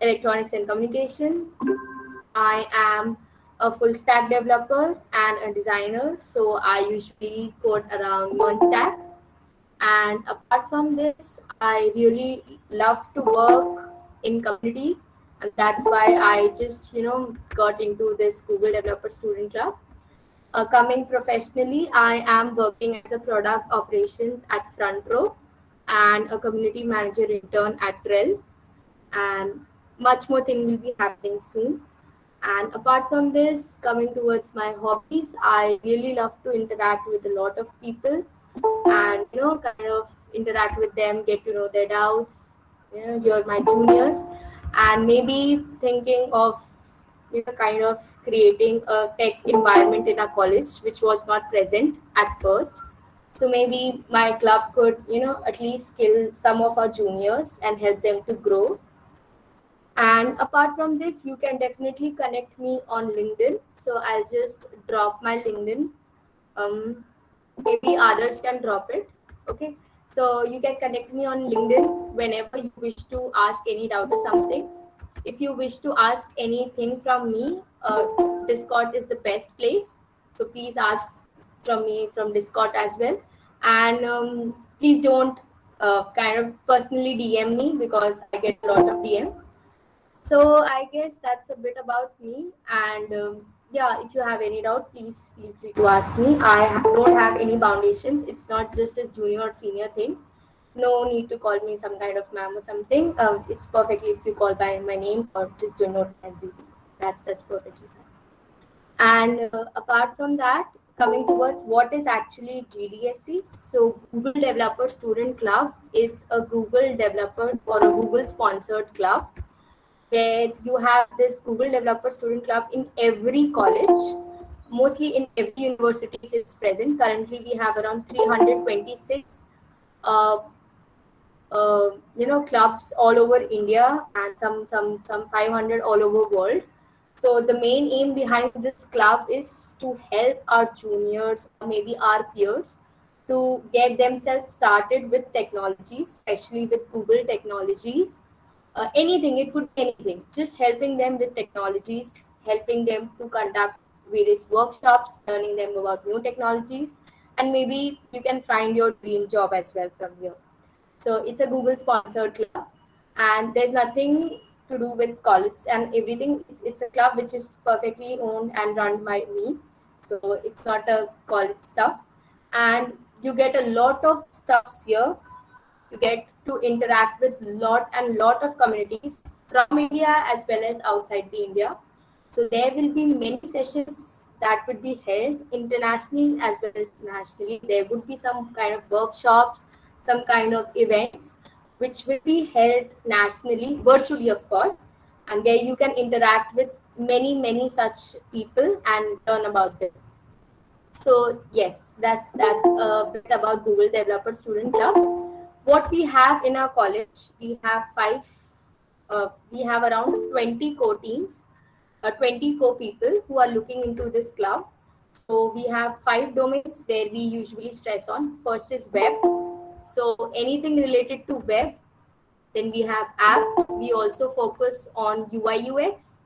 electronics and communication. I am a full stack developer and a designer, so I usually code around one stack. And apart from this, I really love to work in community, and that's why I just got into this Google Developer Student Club. Coming professionally, I am working as a product operations at Front Row and a community manager intern at Trell, and much more thing will be happening soon. And apart from this, coming towards my hobbies, I really love to interact with a lot of people and kind of interact with them, get to know their doubts. You're my juniors, and maybe thinking of kind of creating a tech environment in our college, which was not present at first. So maybe my club could at least skill some of our juniors and help them to grow. And apart from this, you can definitely connect me on LinkedIn. So I'll just drop my LinkedIn. Maybe others can drop it. Okay. So you can connect me on LinkedIn whenever you wish to ask any doubt or something. If you wish to ask anything from me, Discord is the best place. So please ask from me from Discord as well. And please don't kind of personally DM me because I get a lot of DM. So I guess that's a bit about me. And yeah, if you have any doubt, please feel free to ask me. Don't have any foundations. It's not just a junior or senior thing. No need to call me some kind of ma'am or something. It's perfectly if you call by my name or just do not as the. That's perfectly fine. And apart from that, coming towards what is actually GDSC, so Google Developer Student Club is a Google developers or a Google sponsored club where you have this Google Developer Student Club in every college, mostly in every university it's present. Currently, we have around 326 uh, clubs all over India and some 500 all over world. So the main aim behind this club is to help our juniors or maybe our peers to get themselves started with technologies, especially with Google technologies. Anything, it could be anything, just helping them with technologies, helping them to conduct various workshops, learning them about new technologies, and maybe you can find your dream job as well from here. So it's a Google sponsored club, and there's nothing to do with college and everything. It's a club which is perfectly owned and run by me. So it's not a college stuff. And you get a lot of stuffs here. You get to interact with lot of communities from India as well as outside the India. So there will be many sessions that would be held internationally as well as nationally. There would be some kind of workshops, some kind of events which will be held nationally, virtually of course, and where you can interact with many such people and learn about them. So yes, that's a bit about Google Developer Student Club. What we have in our college, we have around 20 core teams, 20 core people who are looking into this club. So we have 5 domains where we usually stress on. First is web. So anything related to web. Then we have app. We also focus on UI UX,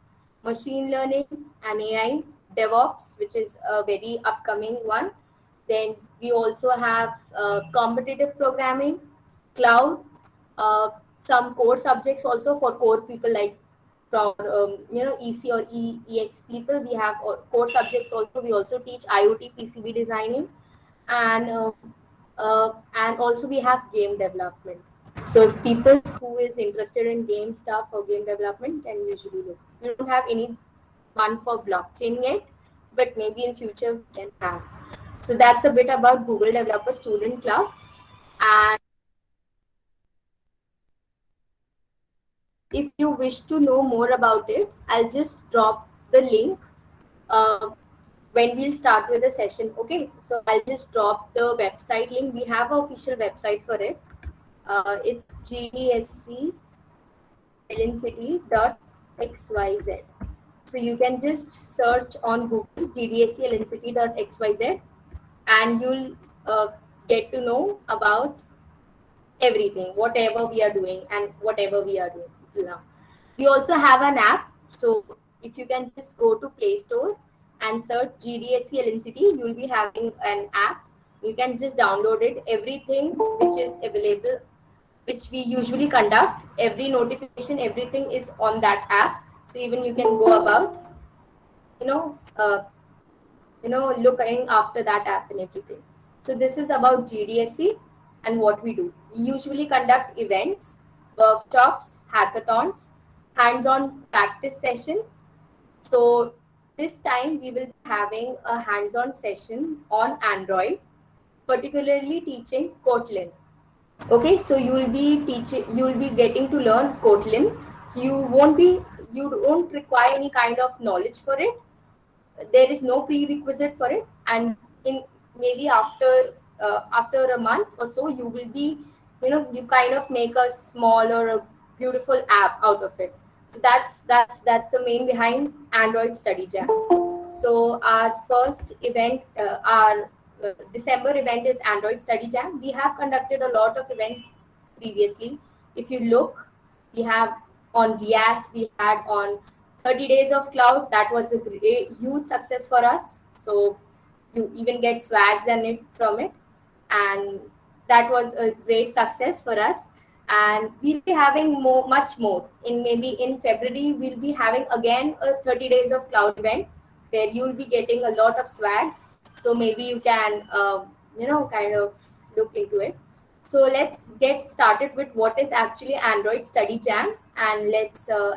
machine learning and AI, DevOps, which is a very upcoming one. Then we also have competitive programming, cloud, uh, some core subjects also for core people like from EC or EX people. We have core subjects also. We also teach IoT PCB designing, and also we have game development. So if people who is interested in game stuff or game development can usually look. We don't have any one for blockchain yet, but maybe in future we can have. So that's a bit about Google Developer Student Club. And if you wish to know more about it, I'll just drop the link uh, when we'll start with the session. Okay, so I'll just drop the website link. We have an official website for it. It's gdsclincity.xyz. So you can just search on Google gdsclincity.xyz and you'll get to know about everything, whatever we are doing and whatever we are doing till now. We also have an app. So if you can just go to Play Store and search GDSC LNCT, you will be having an app. You can just download it. Everything which is available, which we usually conduct, every notification, everything is on that app. So even you can go about, you know, uh, looking after that app and everything. So this is about GDSC and what we do. We usually conduct events, workshops, hackathons, hands-on practice session. So this time we will be having a hands-on session on Android, particularly teaching Kotlin. Okay, so you will be getting to learn Kotlin. So you won't require any kind of knowledge for it. There is no prerequisite for it, and in maybe after a month or so, you will be, you kind of make a small or a beautiful app out of it. So that's the main behind Android Study Jam. So our first event, our December event is Android Study Jam. We have conducted a lot of events previously. If you look, we have on React, we had on 30 Days of Cloud. That was a great, huge success for us. So you even get swags and it from it, and that was a great success for us. And we'll be having much more in maybe in February. We'll be having again a 30 Days of Cloud event where you'll be getting a lot of swags. So maybe you can, kind of look into it. So let's get started with what is actually Android Study Jam, and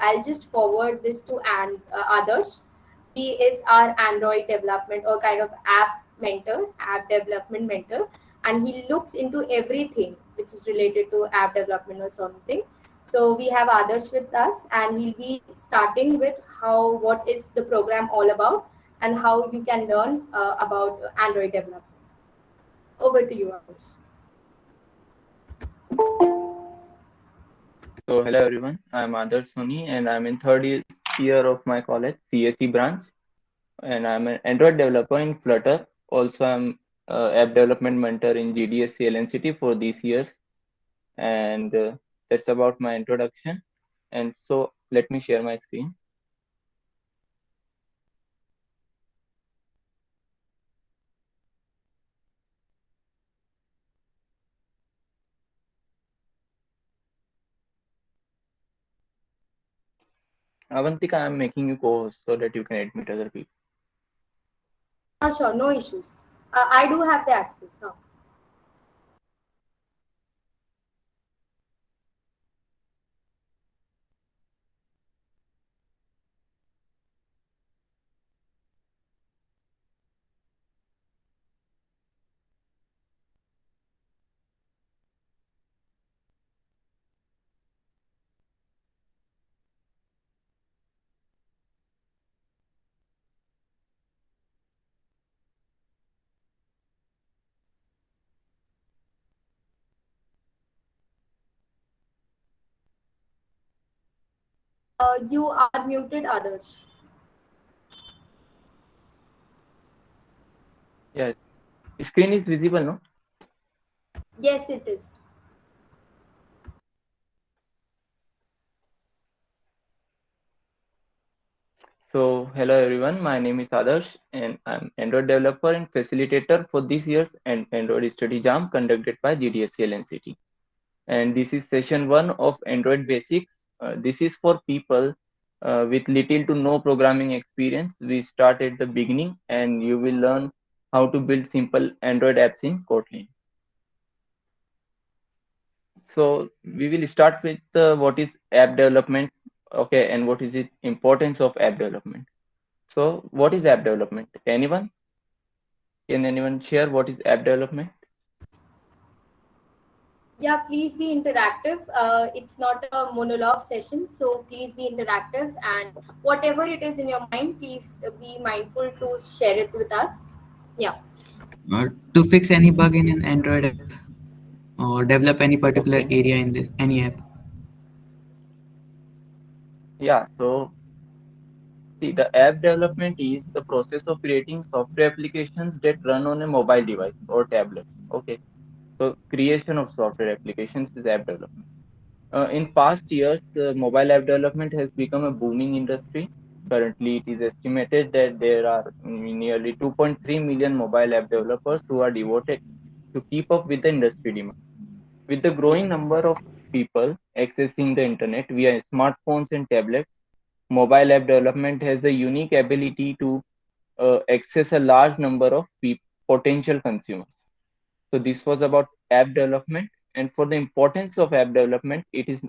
I'll just forward this to Adarsh. He is our Android development or kind of app development mentor, and he looks into everything which is related to app development or something. So we have Adarsh with us, and he'll be starting with what is the program all about and how you can learn about Android development. Over to you, Adarsh. So, hello everyone. I'm Adarsh Soni and I'm in third year of my college, CSE branch, and I'm an Android developer in Flutter. Also, I'm app development mentor in GDSC LNCT for these years, and that's about my introduction. And so, let me share my screen. Avantika, I'm making you co-host so that you can admit other people. Sure, no issues. I do have the access now. You are muted, Others. Yes, screen is visible, no? Yes, it is. So, hello everyone. My name is Adarsh, and I'm Android developer and facilitator for this year's Android Study Jam conducted by GDSC LNCT. And this is session one of Android Basics. This is for people with little to no programming experience. We start at the beginning and you will learn how to build simple Android apps in Kotlin. So we will start with what is app development, okay, and what is the importance of app development. So what is app development? Anyone? Can anyone share what is app development? Yeah, please be interactive. It's not a monologue session, so please be interactive, and whatever it is in your mind, please be mindful to share it with us. Yeah. To fix any bug in an Android app or develop any particular Okay. area in this any app. Yeah, so see, the app development is the process of creating software applications that run on a mobile device or tablet. Okay, so creation of software applications is app development. In past years, mobile app development has become a booming industry. Currently, it is estimated that there are nearly 2.3 million mobile app developers who are devoted to keep up with the industry demand. With the growing number of people accessing the internet via smartphones and tablets, mobile app development has the unique ability to access a large number of potential consumers. So this was about app development, and for the importance of app development, it is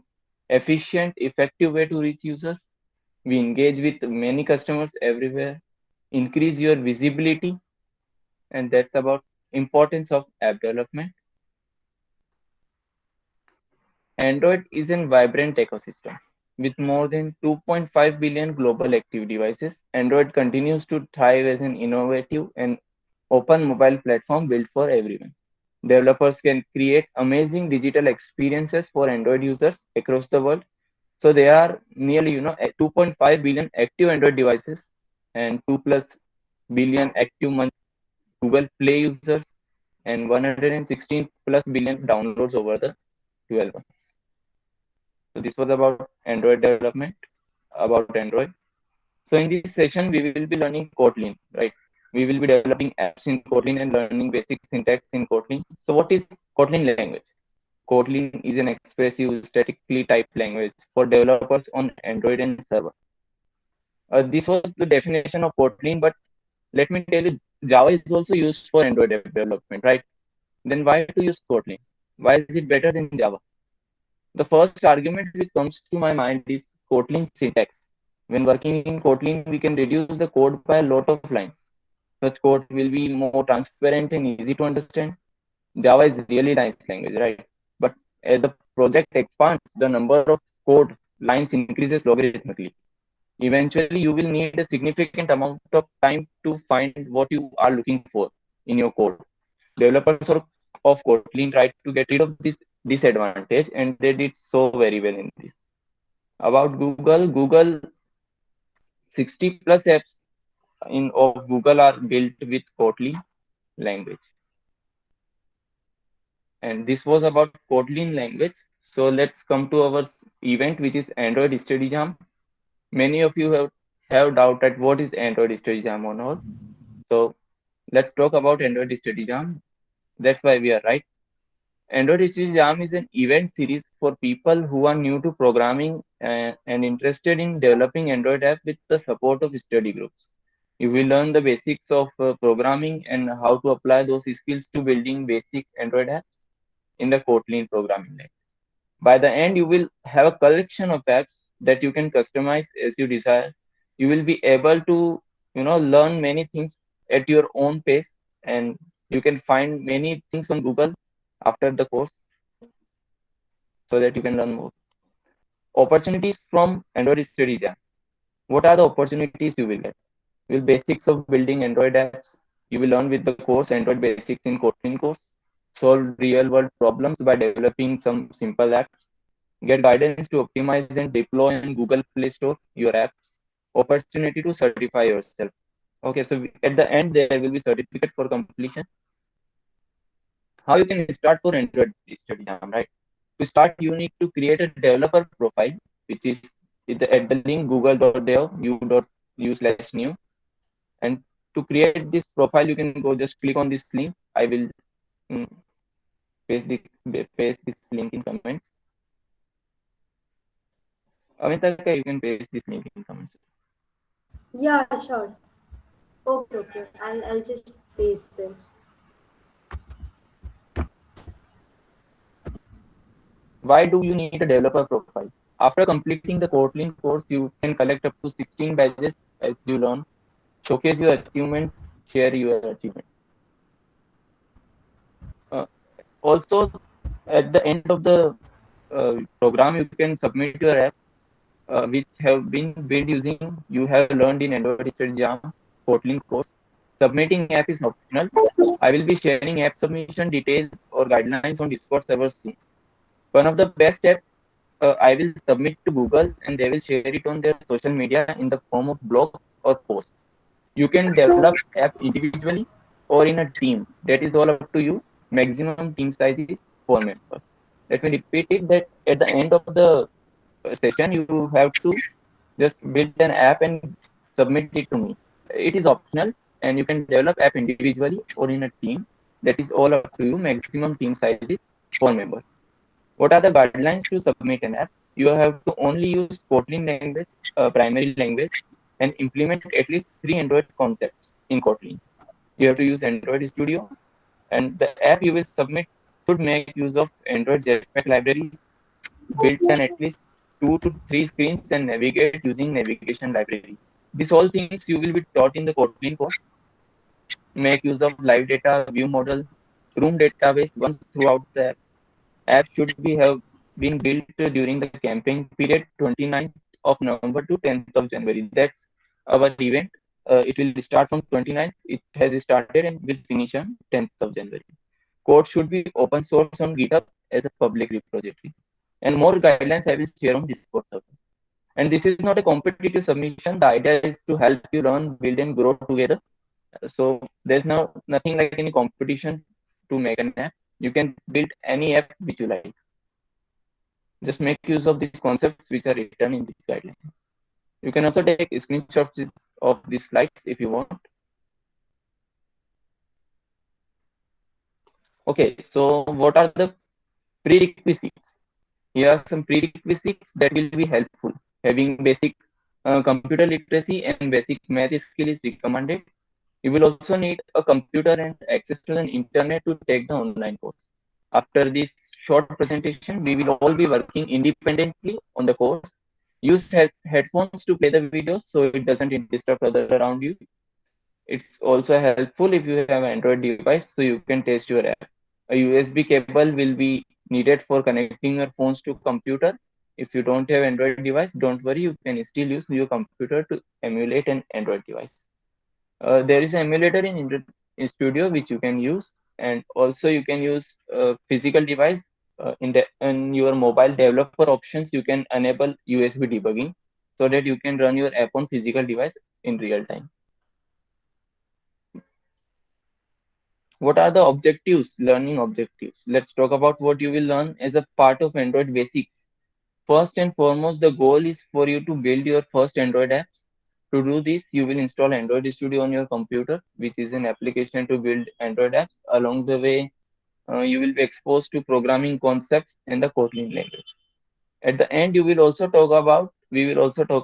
efficient, effective way to reach users. We engage with many customers everywhere, increase your visibility, and that's about importance of app development. Android is a vibrant ecosystem. With more than 2.5 billion global active devices, Android continues to thrive as an innovative and open mobile platform built for everyone. Developers can create amazing digital experiences for Android users across the world. So there are nearly 2.5 billion active Android devices and 2 plus billion active Google Play users and 116 plus billion downloads over the 12 months. So this was about Android development, about Android. So in this session, we will be learning Kotlin, right? We will be developing apps in Kotlin and learning basic syntax in Kotlin. So what is Kotlin language? Kotlin is an expressive, statically typed language for developers on Android and server. This was the definition of Kotlin, but let me tell you, Java is also used for Android development, right? Then why to use Kotlin? Why is it better than Java? The first argument which comes to my mind is Kotlin syntax. When working in Kotlin, we can reduce the code by a lot of lines. Such code will be more transparent and easy to understand. Java is really nice language, right? But as the project expands, the number of code lines increases logarithmically. Eventually, you will need a significant amount of time to find what you are looking for in your code. Developers of Kotlin tried to get rid of this disadvantage, and they did so very well in this. About Google 60 plus apps of Google are built with Kotlin language. And this was about Kotlin language. So let's come to our event, which is Android Study Jam. Many of you have doubted what is Android Study Jam or not. So let's talk about Android Study Jam. That's why we are right. Android Study Jam is an event series for people who are new to programming and interested in developing Android app with the support of study groups. You will learn the basics of programming and how to apply those skills to building basic Android apps in the Kotlin programming language. By the end, you will have a collection of apps that you can customize as you desire. You will be able to, learn many things at your own pace, and you can find many things on Google after the course so that you can learn more. Opportunities from Android Study Jam. What are the opportunities you will get? You will basics of building Android apps. You will learn with the course Android Basics in Kotlin course. Solve real world problems by developing some simple apps. Get guidance to optimize and deploy in Google Play Store your apps. Opportunity to certify yourself. Okay, so at the end there will be certificate for completion. How you can start for Android Study Jam, right? To start, you need to create a developer profile, which is at the link google.dev/u/new. And to create this profile, you can go just click on this link. I will mm, paste this link in comments. Amitaka, you can paste this link in comments. Yeah, sure. Okay. I'll just paste this. Why do you need a developer profile? After completing the Kotlin course, you can collect up to 16 badges as you learn, showcase your achievements, share your achievements. Uh, Also, at the end of the program, you can submit your app, which have been built using you have learned in Android Study Jam Kotlin course. Submitting app is optional. I will be sharing app submission details or guidelines on Discord server soon. One of the best apps I will submit to Google and they will share it on their social media in the form of blogs or posts. You can develop app individually or in a team. That is all up to you. Maximum team size is 4 members. Let me repeat it, that at the end of the session, you have to just build an app and submit it to me. It is optional, and you can develop app individually or in a team. That is all up to you. Maximum team size is 4 members. What are the guidelines to submit an app? You have to only use Kotlin language, primary language, and implement at least 3 Android concepts in Kotlin. You have to use Android Studio, and the app you will submit should make use of Android Jetpack libraries, built on at least 2 to 3 screens, and navigate using navigation library. These all things you will be taught in the Kotlin course. Make use of live data, view model, room database once throughout the app. App should be have been built during the campaign period 29th of November to 10th of January. That's our event. It will start from 29th. It has started and will finish on 10th of January. Code should be open source on GitHub as a public repository. And more guidelines I will share on Discord server. And this is not a competitive submission. The idea is to help you learn, build, and grow together. So there's nothing like any competition to make an app. You can build any app which you like. Just make use of these concepts which are written in these guidelines. You can also take screenshots of these slides if you want. Okay, so what are the prerequisites? Here are some prerequisites that will be helpful. Having basic computer literacy and basic math skill is recommended. You will also need a computer and access to the internet to take the online course. After this short presentation, we will all be working independently on the course. Use headphones to play the videos so it doesn't disturb other around you. It's also helpful if you have an Android device so you can test your app. A USB cable will be needed for connecting your phones to computer. If you don't have Android device, don't worry, you can still use your computer to emulate an Android device. There is an emulator in Studio which you can use, and also you can use physical device. In your mobile developer options, you can enable USB debugging so that you can run your app on physical device in real time. What are the objectives, learning objectives? Let's talk about what you will learn as a part of Android basics. First and foremost, the goal is for you to build your first Android apps. To do this, you will install Android Studio on your computer, which is an application to build Android apps. Along the way, you will be exposed to programming concepts in the Kotlin language. At the end, we will also talk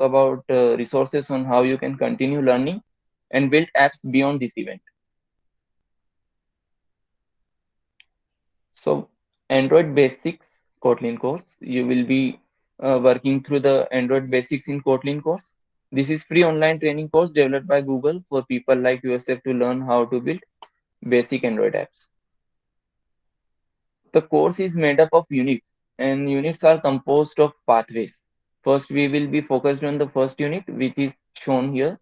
about resources on how you can continue learning and build apps beyond this event. So, Android Basics Kotlin course, you will be working through the Android Basics in Kotlin course. This is free online training course developed by Google for people like yourself to learn how to build basic Android apps. The course is made up of units, and units are composed of pathways. First, we will be focused on the first unit, which is shown here.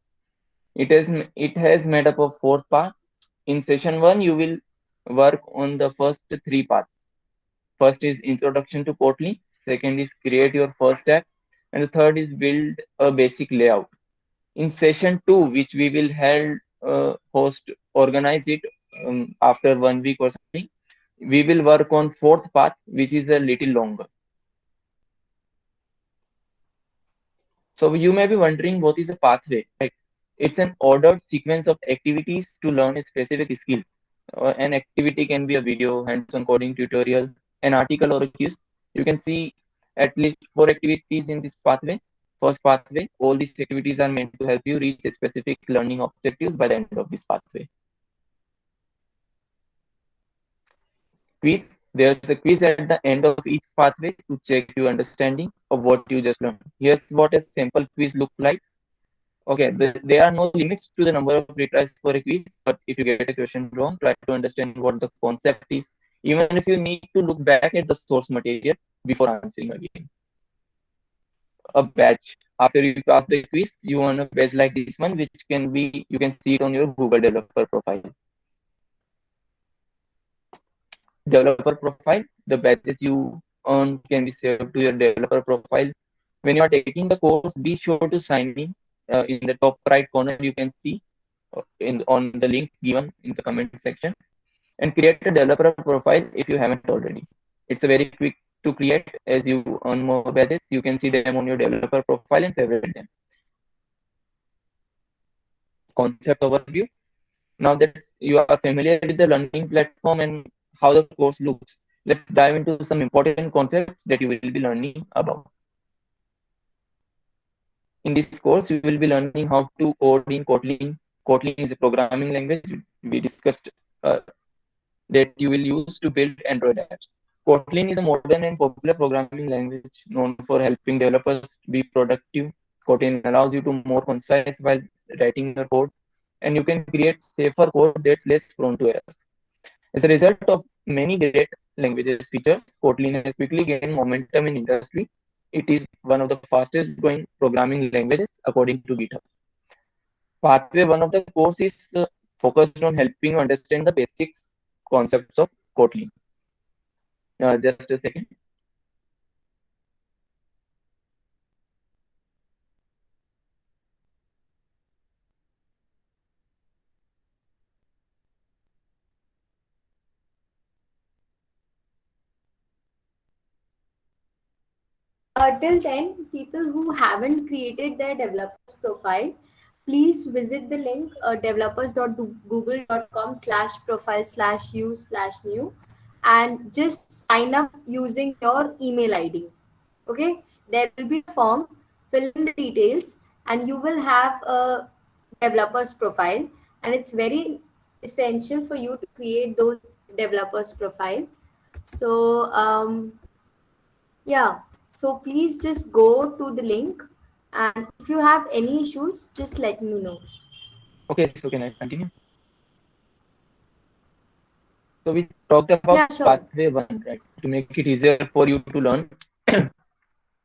It has made up of 4 parts. In session 1, you will work on the first 3 parts. First is introduction to Kotlin. Second is create your first app, and the third is build a basic layout. In session 2, which we will organize it after 1 week or something, we will work on fourth part, which is a little longer. So you may be wondering what is a pathway, right? It's an ordered sequence of activities to learn a specific skill. An activity can be a video, hands-on coding tutorial, an article, or a quiz. You can see at least 4 activities in this pathway. First pathway, all these activities are meant to help you reach a specific learning objectives by the end of this pathway. Quiz, there's a quiz at the end of each pathway to check your understanding of what you just learned. Here's what a sample quiz look like. Okay, there are no limits to the number of retries for a quiz, but if you get a question wrong, try to understand what the concept is, even if you need to look back at the source material before answering again. A badge. After you pass the quiz, you want a badge like this one, which you can see it on your Google developer profile. Developer profile, the badges you earn can be saved to your developer profile. When you are taking the course, be sure to sign in. In the top right corner, you can see on the link given in the comment section, and create a developer profile if you haven't already. It's a very quick to create. As you earn more badges, you can see them on your developer profile and favorite them. Concept overview. Now that you are familiar with the learning platform and how the course looks, let's dive into some important concepts that you will be learning about. In this course, you will be learning how to code in Kotlin. Kotlin is a programming language we discussed that you will use to build Android apps. Kotlin is a modern and popular programming language known for helping developers be productive. Kotlin allows you to more concise while writing your code, and you can create safer code that's less prone to errors. As a result of many great languages features, Kotlin has quickly gained momentum in industry. It is one of the fastest growing programming languages according to GitHub. Pathway one of the course is focused on helping you understand the basics concepts of Kotlin. Just a second. Till then, people who haven't created their developers profile, please visit the link developers.google.com/profile/use/new and just sign up using your email ID. Okay, there will be a form, fill in the details, and you will have a developer's profile. And it's very essential for you to create those developers profile. So, yeah, so please just go to the link, and if you have any issues, just let me know. Okay, so can I continue? So we talked about Yeah, sure. pathway one, right? To make it easier for you to learn,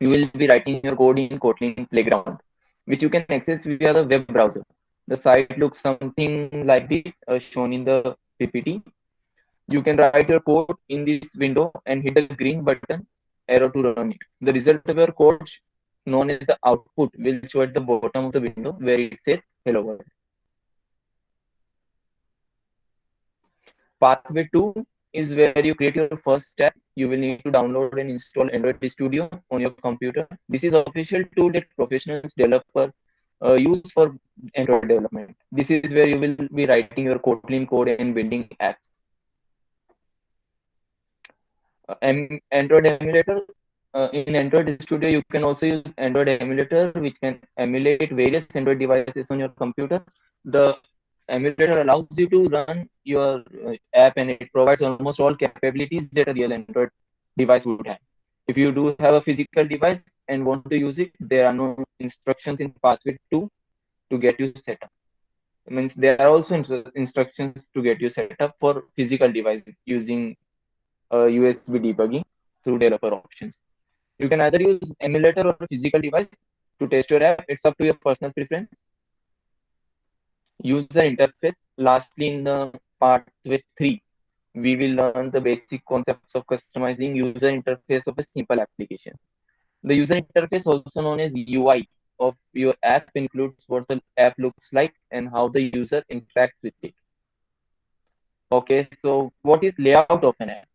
you will be writing your code in Kotlin Playground, which you can access via the web browser. The site looks something like this, shown in the PPT. You can write your code in this window and hit the green button arrow to run it. The result of your code, known as the output, will show at the bottom of the window where it says hello world. Pathway 2 is where you create your first step. You will need to download and install Android Studio on your computer. This is an official tool that professionals developer use for Android development. This is where you will be writing your Kotlin code and building apps. Android emulator. In Android Studio, you can also use Android emulator, which can emulate various Android devices on your computer. The emulator allows you to run your app, and it provides almost all capabilities that a real Android device would have. If you do have a physical device and want to use it, there are no instructions in Pathway 2 to get you set up. It means there are also instructions to get you set up for physical devices using USB debugging through developer options. You can either use emulator or a physical device to test your app. It's up to your personal preference. User interface. Lastly, in the pathway 3, we will learn the basic concepts of customizing user interface of a simple application. The user interface, also known as UI, of your app includes what the app looks like and how the user interacts with it. Okay, so what is layout of an app?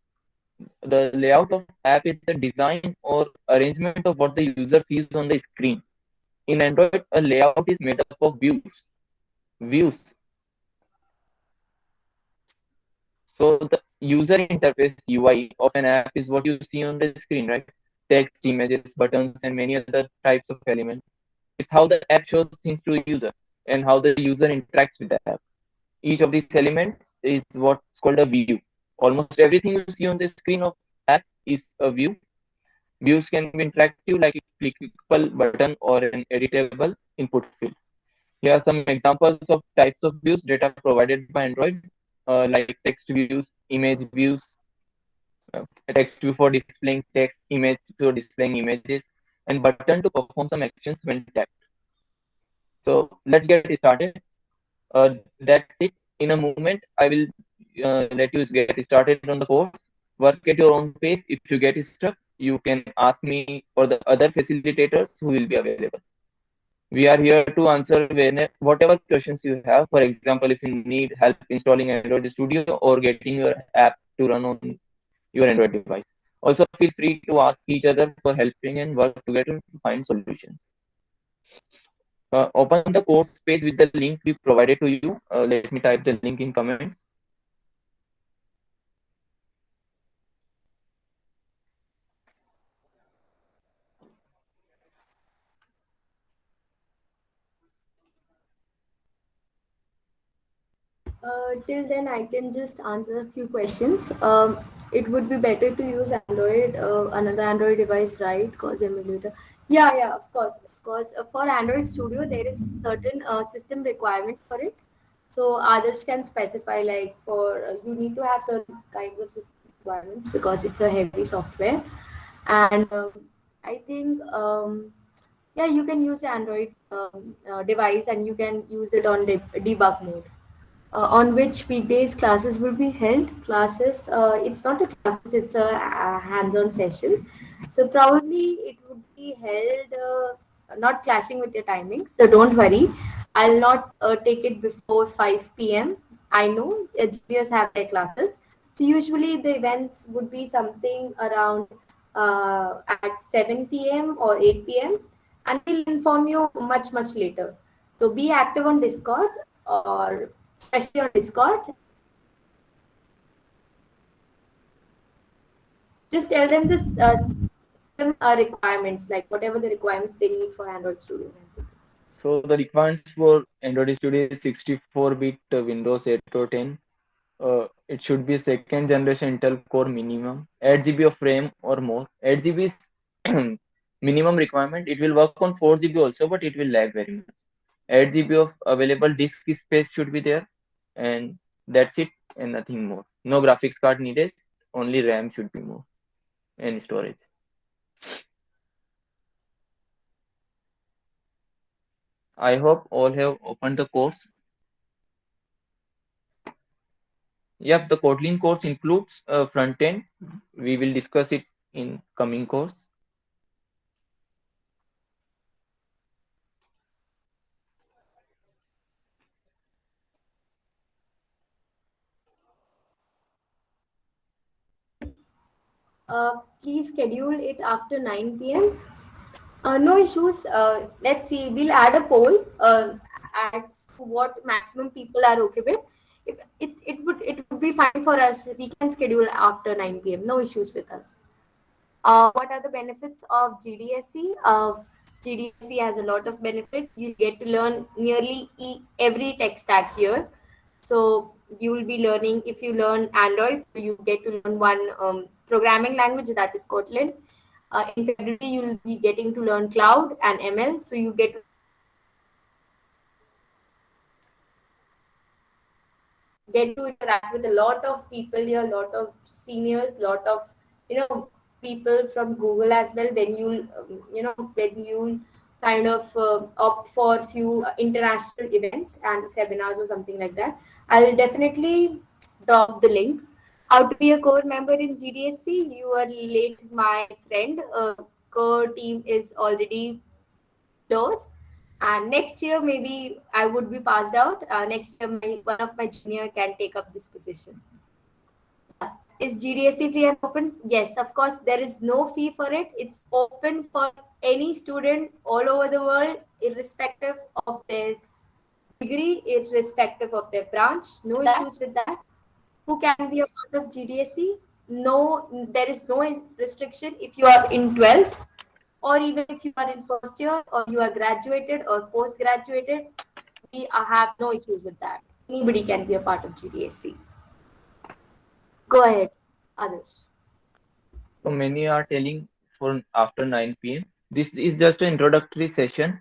The layout of app is the design or arrangement of what the user sees on the screen. In Android, a layout is made up of views. Views. So the user interface UI of an app is what you see on the screen, right? Text, images, buttons, and many other types of elements. It's how the app shows things to a user and how the user interacts with the app. Each of these elements is what's called a view. Almost everything you see on the screen of app is a view. Views can be interactive like a clickable button or an editable input field. Here are some examples of types of views that are provided by Android, like text views, image views, a text view for displaying text, image for displaying images, and button to perform some actions when tapped. So let's get started. That's it. In a moment, I will let you get started on the course. Work at your own pace. If you get stuck, you can ask me or the other facilitators who will be available. We are here to answer whatever questions you have. For example, if you need help installing Android Studio or getting your app to run on your Android device. Also, feel free to ask each other for helping and work together to find solutions. Open the course page with the link we provided to you. Let me type the link in comments. Till then, I can just answer a few questions. It would be better to use Android, another Android device, right? Because emulator. Yeah, yeah, of course, of course. For Android Studio, there is certain system requirement for it. So others can specify like for you need to have certain kinds of system requirements because it's a heavy software, and I think yeah, you can use Android device and you can use it on debug mode on which weekdays classes will be held. Classes, it's not a classes, it's a hands-on session. So probably it would be held not clashing with your timings. So don't worry. I'll not take it before 5 p.m. I know juniors have their classes. So usually the events would be something around at 7 p.m. or 8 p.m. and we'll inform you much later. So be active on Discord or especially on Discord. Just tell them this system requirements, like whatever the requirements they need for Android Studio. So the requirements for Android Studio is 64-bit Windows 8 or 10. It should be second generation Intel Core minimum, 8 GB of RAM or more. 8 GB is minimum requirement. It will work on 4 GB also, but it will lag very much. 8 GB of available disk space should be there, and that's it, and nothing more. No graphics card needed. Only RAM should be more and storage. I hope all have opened the course. Yep, the Kotlin course includes front end. We will discuss it in coming course. Please schedule it after 9 p.m. No issues. Let's see. We'll add a poll as to what maximum people are okay with. If it would be fine for us. We can schedule after 9 p.m. No issues with us. What are the benefits of GDSC? GDSC has a lot of benefit. You get to learn nearly every tech stack here. So you will be learning, if you learn Android, so you get to learn one programming language, that is Kotlin. In February, you'll be getting to learn cloud and ML. So you get to interact with a lot of people here, a lot of seniors, lot of people from Google as well. When you kind of opt for a few international events and seminars or something like that, I'll definitely drop the link. How to be a core member in GDSC? You are late, my friend. Core team is already close, and next year maybe I would be passed out. Next year one of my junior can take up this position. Is GDSC free and open? Yes, of course. There is no fee for it. It's open for any student all over the world, irrespective of their degree, irrespective of their branch. No issues with that. Who can be a part of GDSC? No, there is no restriction if you are in 12th, or even if you are in first year, or you are graduated or post graduated. We have no issues with that. Anybody can be a part of GDSC. Go ahead, others. So many are telling for after 9 p.m. This is just an introductory session.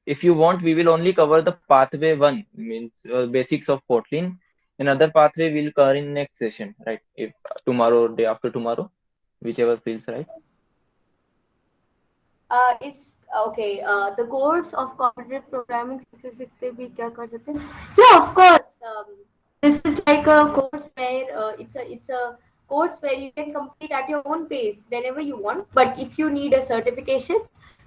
If you want, we will only cover the pathway one, means basics of Kotlin. Another pathway we'll cover in next session, right? If tomorrow or day after tomorrow, whichever feels right. Is okay. The course of competitive programming सीखते सीखते भी क्या कर सकते हैं? Yeah, of course. This is like a course where it's a course where you can complete at your own pace whenever you want. But if you need a certification,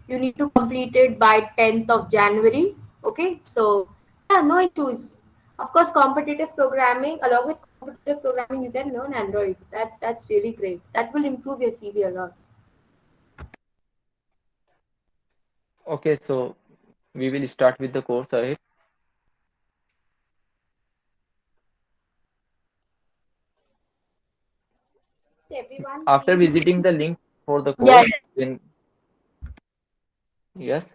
you need to complete it by 10th of January. Okay, so yeah, no issues. Of course, competitive programming along with competitive programming, you can learn Android. That's really great. That will improve your CV a lot. Okay, so we will start with the course ahead. Everyone, After please. visiting the link for the Yeah. course, then yes,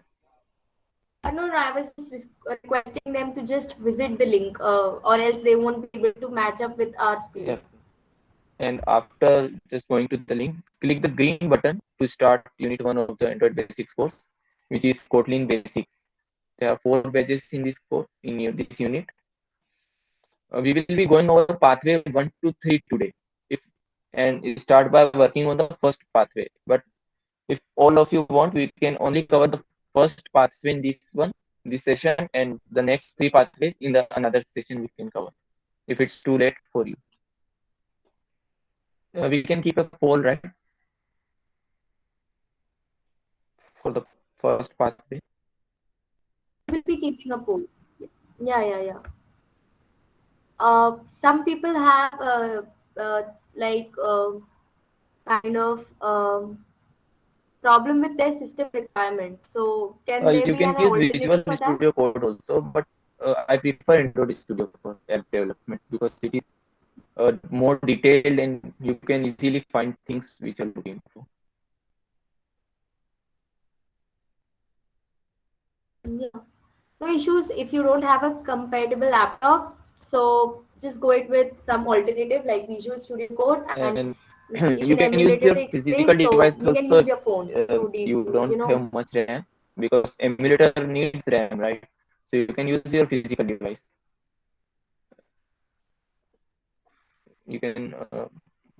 No, I was just requesting them to just visit the link, or else they won't be able to match up with our speed. yeah. And after just going to the link, click the green button to start Unit 1 of the Android Basics course, which is Kotlin Basics. There are 4 pages in this course, in this unit. We will be going over pathway 1 to 3 today. If and start by working on the first pathway. But if all of you want, we can only cover the first pathway in this session, and the next 3 pathways in the another session we can cover. If it's too late for you, we can keep a poll, right, for the first pathway. We'll be keeping a poll. Yeah, yeah, yeah. Some people have uh, like kind of problem with their system requirements. So can there You be can an use Visual alternative for that? Studio Code also, but I prefer Android Studio for app development because it is more detailed and you can easily find things which you're looking for. Yeah. No issues if you don't have a compatible laptop. So just go it with some alternative like Visual Studio Code, and And you you can can use emulate your the physical Express. device So you can also use if your phone to you don't you know. have much RAM, because emulator needs RAM, right? So you can use your physical device. You can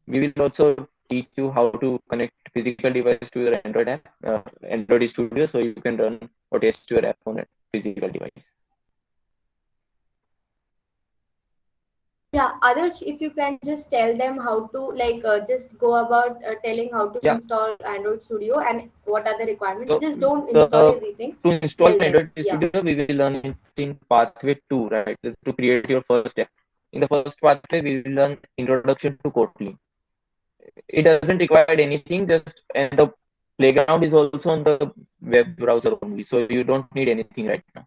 we will also teach you how to connect physical device to your Android app, Android Studio, so you can run or test your app on a physical device. Yeah, others, if you can just tell them how to like just go about telling how to Yeah. install Android Studio and what are the requirements. So Just don't install the everything. to install Tell them. Android Yeah. Studio, we will learn it in pathway 2, right? To create your first app. In the first pathway, we will learn introduction to Kotlin. It doesn't require anything, just and the playground is also on the web browser only, so you don't need anything right now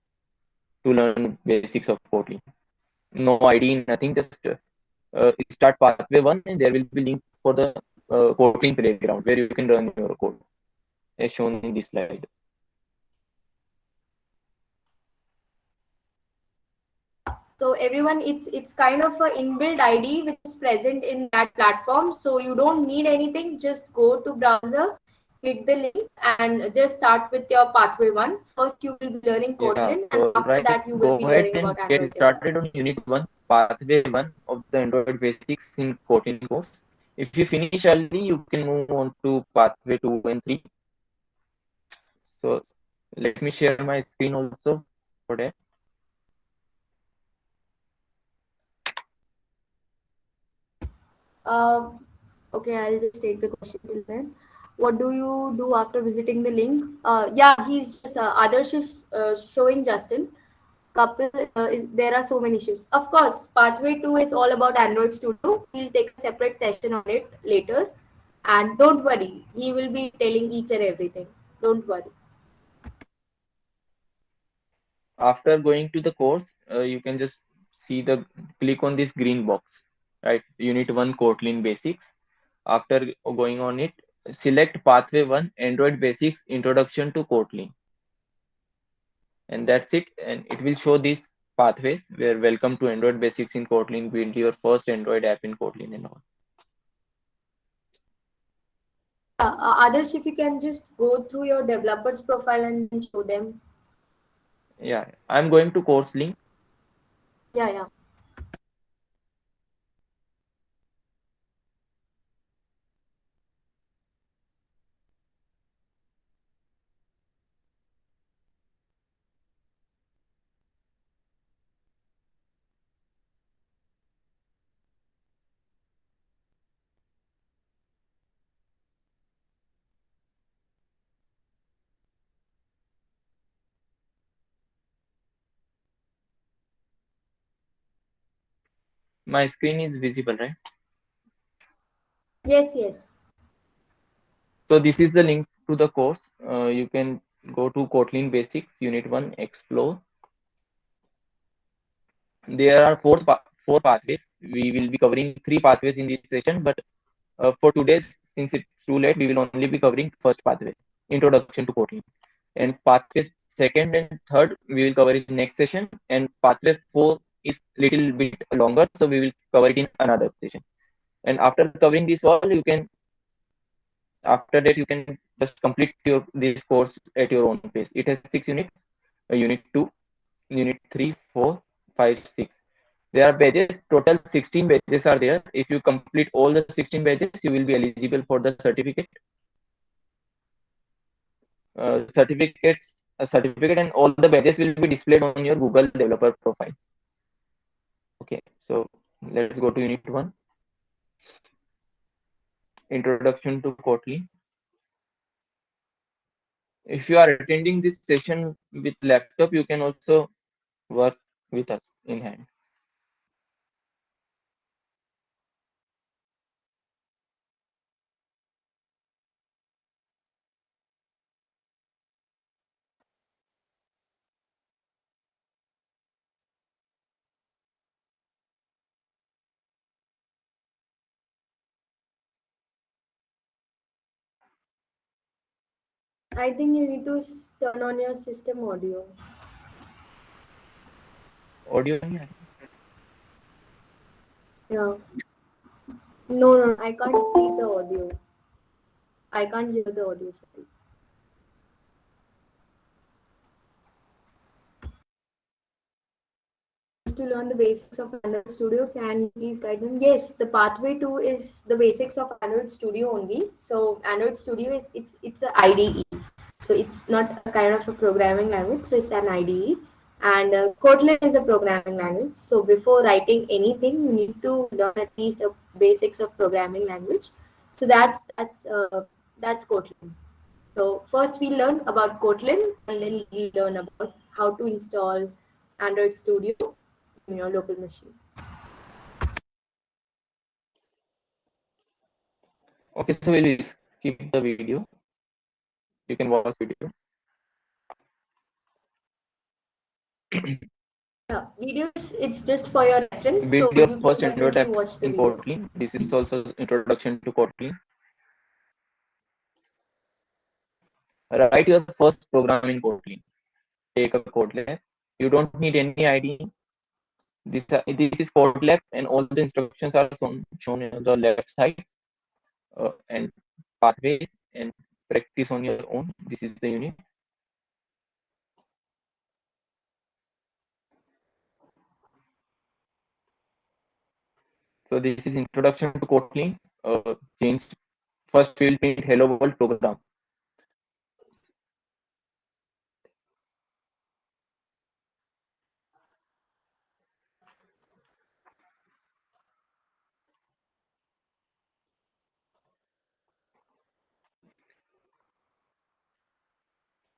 to learn basics of Kotlin. No ID, nothing, just start pathway 1 and there will be link for the Kotlin playground where you can run your code as shown in this slide. So everyone, it's kind of a inbuilt ID which is present in that platform. So you don't need anything. Just go to browser, click the link, and just start with your pathway one. First, you will be learning Yeah, Kotlin, and so after right, that, you will go be ahead learning and about get Android started development. on Unit 1, Pathway 1 of the Android Basics in Kotlin course. If you finish early, you can move on to Pathway 2 and 3. So let me share my screen also for that. Uh, okay, I'll just take the question till then. What do you do after visiting the link? Yeah, he's just Adarsh is showing Justin. Couple, there are so many issues. Of course, Pathway 2 is all about Android Studio. We'll take a separate session on it later. And don't worry, he will be telling each and everything. Don't worry. After going to the course, you can just see the click on this green box, right? Unit 1 Kotlin Basics. After going on it, select Pathway 1 Android Basics Introduction to Kotlin. And that's it. And it will show these pathways where welcome to Android Basics in Kotlin, build your first Android app in Kotlin and all. Others, if you can just go through your developer's profile and then show them. Yeah, I'm going to course link. Yeah, yeah. My screen is visible, right? Yes, yes. So this is the link to the course. You can go to Kotlin Basics Unit 1 Explore. There are four pathways. We will be covering three pathways in this session, but for today's, since it's too late, we will only be covering first pathway, Introduction to Kotlin. And pathways second and third we will cover in next session, and pathway 4 is little bit longer, so we will cover it in another session. And after covering this all, you can, after that you can just complete your this course at your own pace. It has 6 units, unit 2, unit 3, 4, 5, 6. There are badges, total 16 badges are there. If you complete all the 16 badges, you will be eligible for the certificate. Certificate and all the badges will be displayed on your Google developer profile. Okay, so let's go to unit 1, introduction to Kotlin. If you are attending this session with laptop, you can also work with us in hand. I think you need to turn on your system audio. Audio नहीं आ रही? Yeah. No, no, I can't see the audio. I can't hear the audio. Sorry. To learn the basics of Android Studio, can you please guide them? Yes, the pathway 2 is the basics of Android Studio only. So Android Studio is it's a IDE. So it's not a kind of a programming language. So it's an IDE, and Kotlin is a programming language. So before writing anything, you need to learn at least a basics of programming language. So that's Kotlin. So first we learn about Kotlin, and then we learn about how to install Android Studio in your local machine. Okay, so we'll skip the video. You can watch video. Yeah, videos, it's just for your reference, so Build your you can first Android definitely app watch the in video. Kotlin. This is also introduction to Kotlin. Write your first program in Kotlin. Take a Kotlin. You don't need any ID. This is Kotlin, and all the instructions are shown on the left side, and pathways and practice on your own. This is the unit. So this is introduction to Kotlin. Change first we will print hello world program.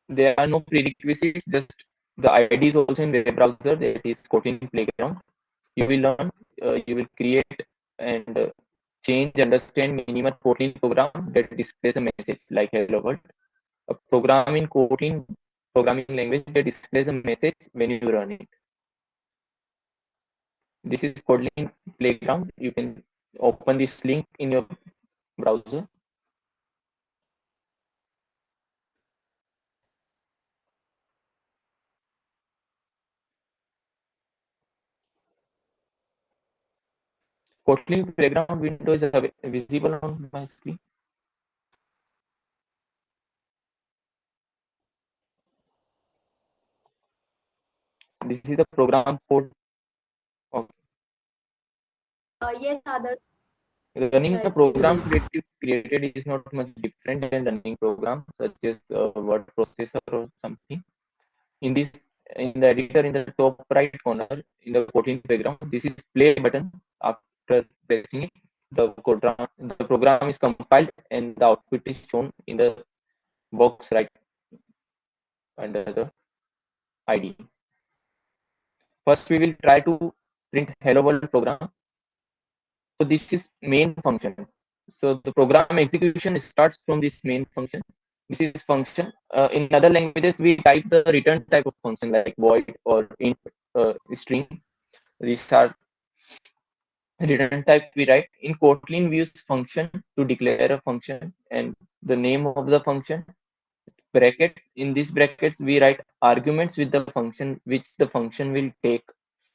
There are no prerequisites, just the ID is also in web browser, that is Kotlin Playground. You will learn, you will create and change, understand minimal Kotlin program that displays a message like hello world. A program in Kotlin programming language that displays a message when you run it. This is Kotlin Playground. You can open this link in your browser. Kotlin Playground window is visible on my screen. This is the program code. Okay. Yes, others. Running Yeah, a it's program visible. created is not much different than running program such as word processor or something. In this, in the editor in the top right corner in the Kotlin Playground, this is play button. After pressing it, the program is compiled and the output is shown in the box right under the ID. First, we will try to print hello world program. So this is main function. So the program execution starts from this main function. This is function. In other languages, we type the return type of function like void or int, string. These are return type we write. In Kotlin, we use function to declare a function and the name of the function. Brackets. In these brackets, we write arguments with the function which the function will take,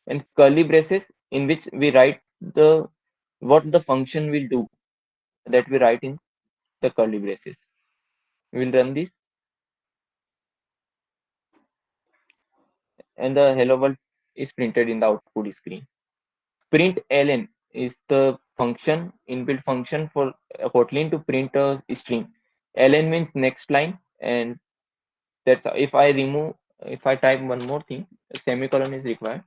and curly braces in which we write the what the function will do, that we write in the curly braces. We will run this, and the hello world is printed in the output screen. Print ln is the function, inbuilt function for Kotlin to print a string. Ln means next line, and that's if I type one more thing, a semicolon is required.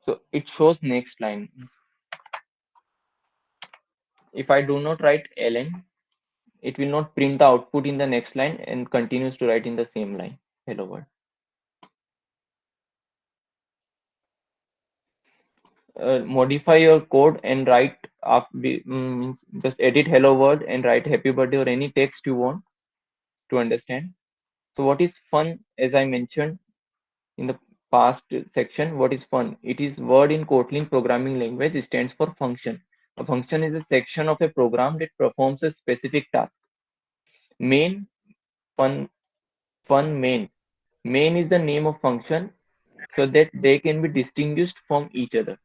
So it shows next line. If I do not write ln, it will not print the output in the next line and continues to write in the same line. Hello world. Modify your code and write means just edit hello world and write happy birthday or any text you want to understand. So what is fun? As I mentioned in the past section, what is fun? It is word in Kotlin programming language. It stands for function. A function is a section of a program that performs a specific task. Main, fun, fun main. Main is the name of function so that they can be distinguished from each other.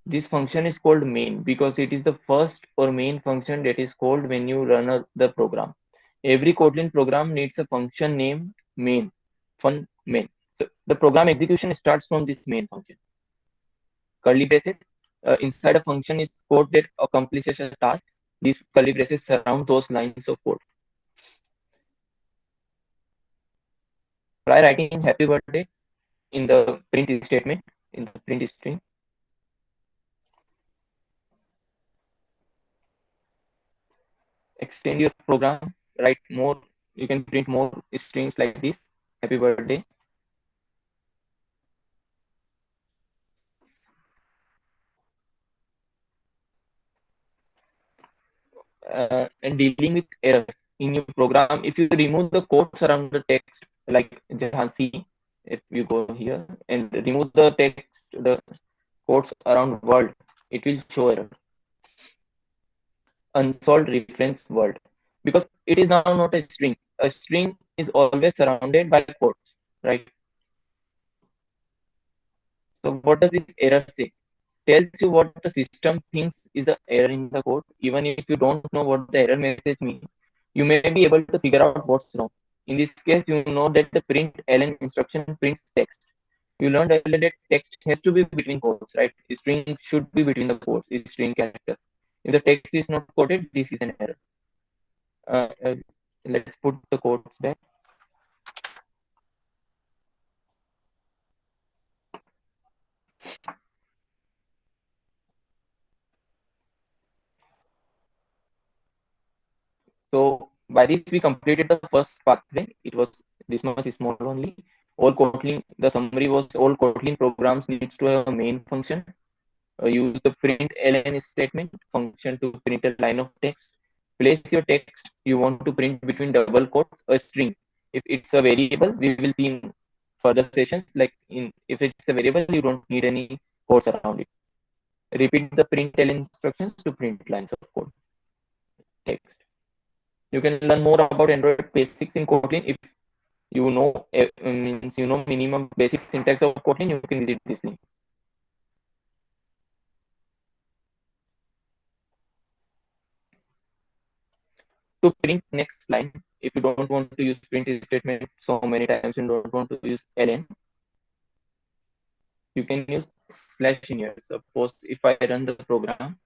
This function is called main because it is the first or main function that is called when you run the program. Every Kotlin program needs a function named main, fun main. So the program execution starts from this main function. Curly braces inside a function is code that accomplishes a task. These curly braces surround those lines of code. Try writing happy birthday in the print statement, in the print string. Extend your program, write more. You can print more strings like this. Happy birthday. And dealing with errors in your program. If you remove the quotes around the text, like Jhansi, if you go here and remove the text, the quotes around world, it will show error. Unsolved reference world, because it is now not a string. A string is always surrounded by quotes, right? So what does this error say? Tells you what the system thinks is the error in the code. Even if you don't know what the error message means, you may be able to figure out what's wrong. In this case, you know that the print ln instruction prints text. You learned earlier that text has to be between quotes, right? String should be between the quotes, string character. If the text is not quoted, this is an error. Uh, uh, let's put the quotes back. So by this we completed the first pathway. It was this much small only. All Kotlin, the summary was all Kotlin programs needs to have a main function. Use the print ln statement function to print a line of text. Place your text you want to print between double quotes, a string. If it's a variable, we will see in further sessions. Like if it's a variable, you don't need any quotes around it. Repeat the print ln instructions to print lines of code text. You can learn more about Android basics in Kotlin. If you know means you know minimum basic syntax of Kotlin, you can visit this link. To print next line, if you don't want to use print statement so many times and don't want to use ln, you can use slash in here. Suppose if I run the program,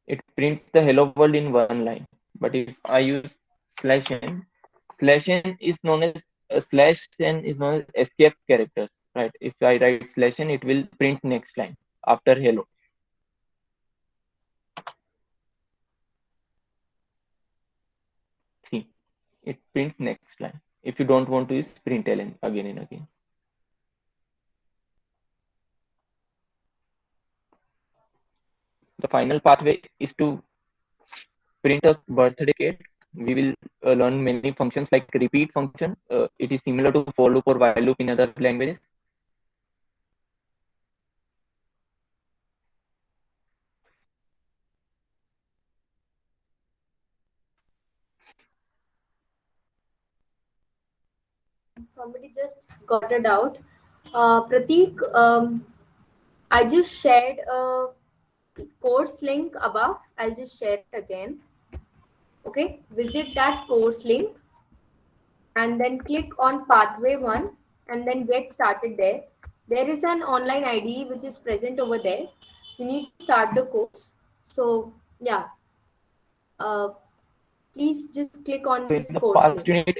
it prints the hello world in one line. But if I use slash n is known as a slash n is known as escape characters, right? If I write slash n, it will print next line after hello. See, it prints next line. If you don't want to use println again and again. The final pathway is to print a birthday cake. We will learn many functions like repeat function. It is similar to for loop or while loop in other languages. Somebody just got it out. Prateek, I just shared a course link above. I'll just share it again. Okay, visit that course link and then click on pathway 1 and then get started there. There is an online IDE which is present over there. You need to start the course. So yeah, uh, please just click on So in this the course past link. unit,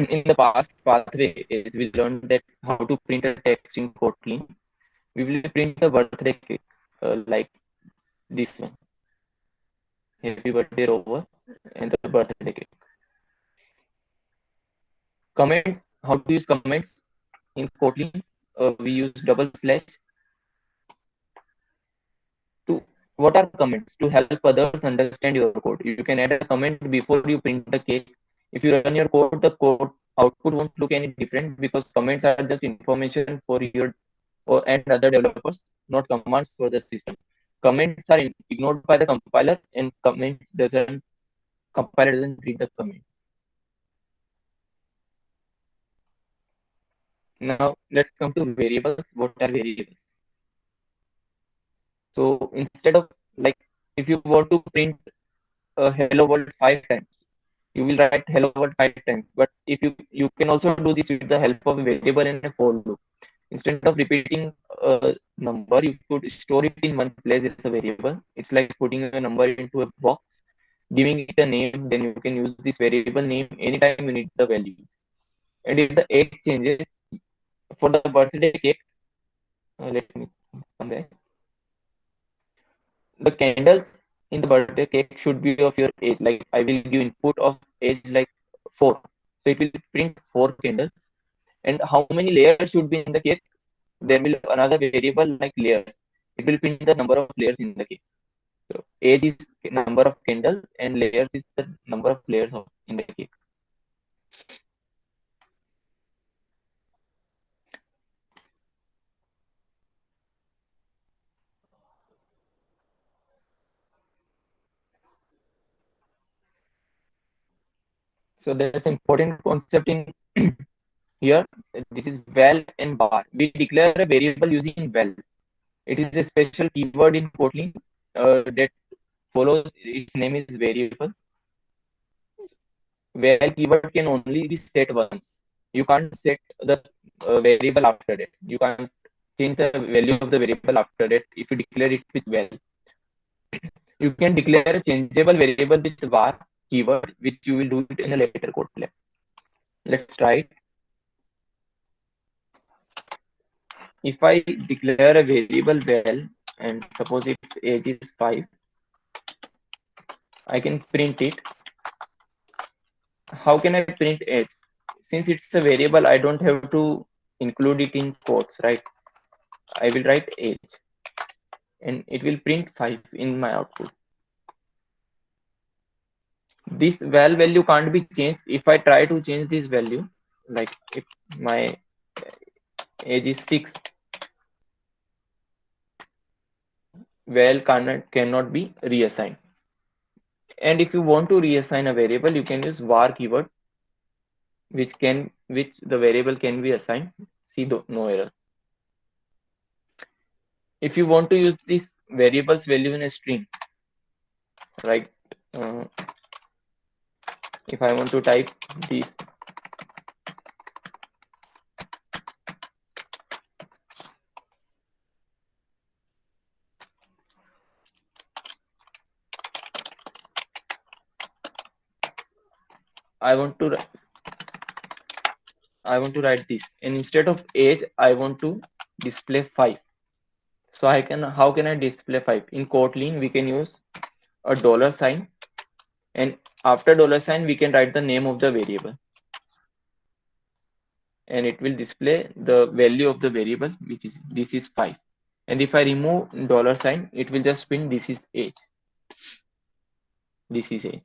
in the past pathway, is we learned that how to print a text in Kotlin. We will print a birthday cake like this one. Happy birthday Rover and the birthday cake. Comments, how to use comments in Kotlin. We use double slash to what are comments to help others understand your code. You can add a comment before you print the cake. If you run your code, the code output won't look any different because comments are just information for your or and other developers, not commands for the system. Comments are ignored by the compiler, and comments doesn't compiler doesn't read the comment. Now let's come to variables. What are variables? So instead of like if you want to print hello world 5 times, you will write hello world 5 times. But if you can also do this with the help of a variable and a for loop. Instead of repeating a number, you could store it in one place as a variable. It's like putting a number into a box, giving it a name. Then you can use this variable name anytime you need the value. And if the age changes for the birthday cake, let me come back. The candles in the birthday cake should be of your age. Like I will give input of age like 4. So it will print 4 candles. And how many layers should be in the cake? There will another variable like layers. It will print the number of layers in the cake. So age is number of candles and layers is the number of layers of, in the cake. So there's an important concept in here. This is val and bar. We declare a variable using val. It is a special keyword in Kotlin that follows its name is variable. Val keyword can only be set once. You can't set the variable after that. You can't change the value of the variable after that if you declare it with val. You can declare a changeable variable with var keyword, which you will do it in a later code lab. Let's try it. If I declare a variable val and suppose its age is 5, I can print it. How can I print age? Since it's a variable, I don't have to include it in quotes, right? I will write age and it will print 5 in my output. This val value can't be changed. If I try to change this value, like if my age is 6, val cannot be reassigned. And if you want to reassign a variable, you can use var keyword, which the variable can be assigned. See no error. If you want to use this variable's value in a string, right? Uh, if I want to type this, I want to I want to write this, and instead of age, I want to display 5. So how can I display 5? In Kotlin, we can use a dollar sign, and after dollar sign, we can write the name of the variable, and it will display the value of the variable, which is this is 5. And if I remove dollar sign, it will just print this is age. This is age.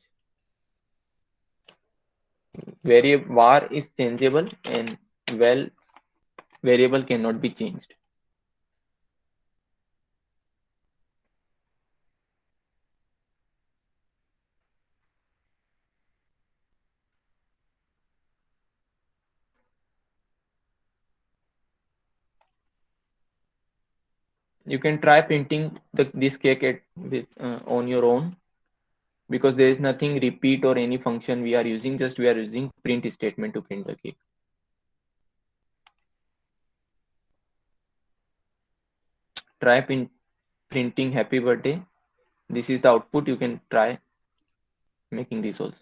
Variable var is changeable, and well variable cannot be changed. You can try printing this cake on your own, because there is nothing repeat or any function we are using, just we are using print statement to print the cake. Try printing happy birthday. This is the output. You can try making this also.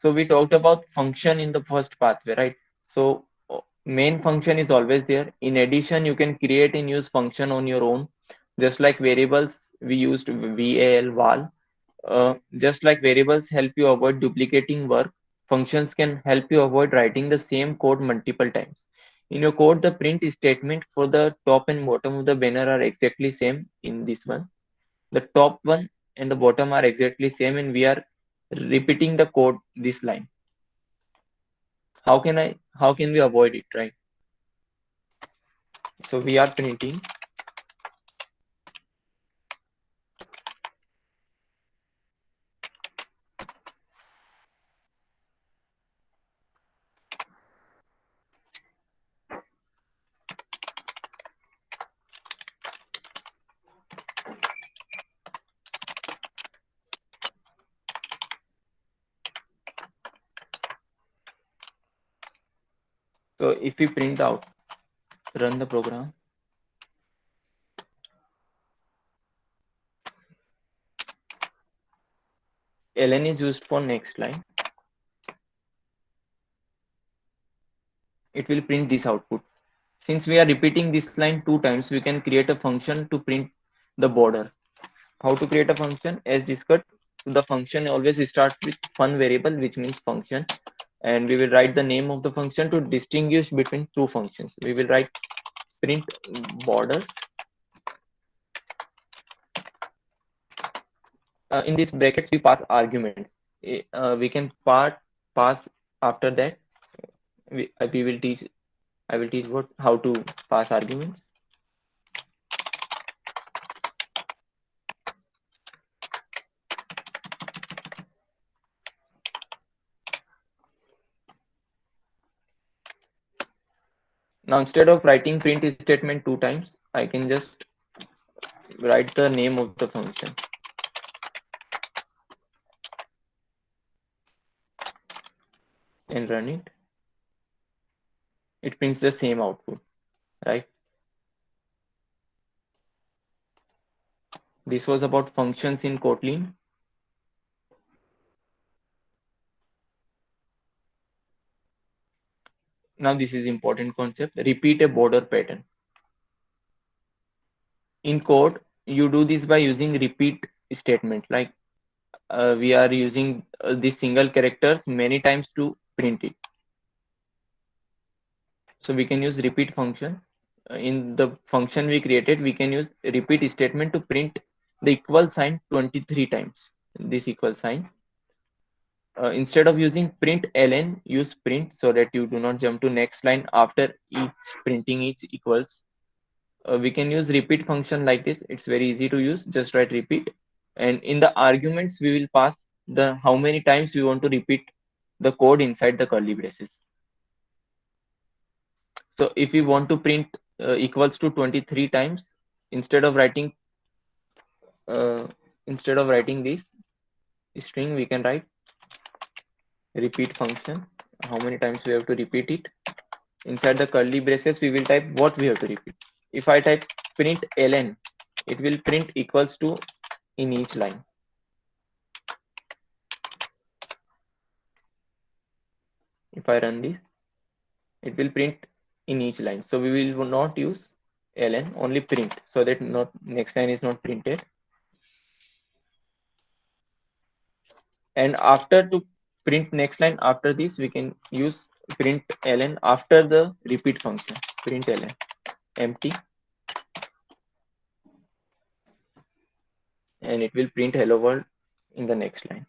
So we talked about function in the first pathway, right? So main function is always there. In addition, you can create and use function on your own. Just like variables, we used val. Just like variables help you avoid duplicating work, functions can help you avoid writing the same code multiple times. In your code, the print statement for the top and bottom of the banner are exactly same in this one. The top one and the bottom are exactly same, and we are repeating the code this line. How can we avoid it, right? So we are printing so if we print out, run the program, ln is used for next line, it will print this output. Since we are repeating this line 2 times, we can create a function to print the border. How to create a function? As discussed, the function always starts with fun variable, which means function, and we will write the name of the function to distinguish between two functions. We will write print borders. In these brackets, we pass arguments. We can pass after that. We will teach. I will teach how to pass arguments. Now, instead of writing print statement 2 times, I can just write the name of the function and run it. It prints the same output, right? This was about functions in Kotlin. Now this is important concept. Repeat a border pattern. In code, you do this by using repeat statement. Like we are using these single characters many times to print it. So we can use repeat function. In the function we created, we can use repeat statement to print the equal sign 23 times. This equal sign. Instead of using print ln, use print so that you do not jump to next line after each printing each equals. We can use repeat function like this. It's very easy to use. Just write repeat, and in the arguments we will pass the how many times we want to repeat the code inside the curly braces. So if we want to print equals to 23 times, instead of writing this string, we can write repeat function, how many times we have to repeat it. Inside the curly braces, we will type what we have to repeat. If I type print ln, it will print equals to in each line. If I run this, it will print in each line. So we will not use ln, only print, so that not next line is not printed. And after to print next line, after this we can use print ln after the repeat function, print ln empty, and it will print hello world in the next line.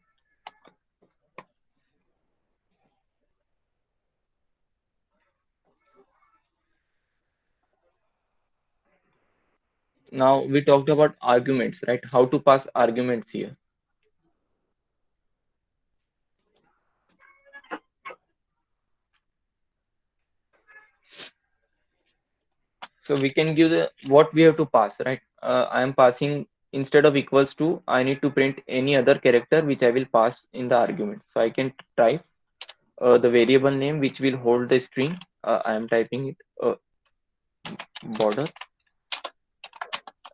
Now we talked about arguments, right? How to pass arguments here. So we can give the what we have to pass, right? I am passing, instead of equals to, I need to print any other character which I will pass in the argument. So I can type the variable name which will hold the string. I am typing it border.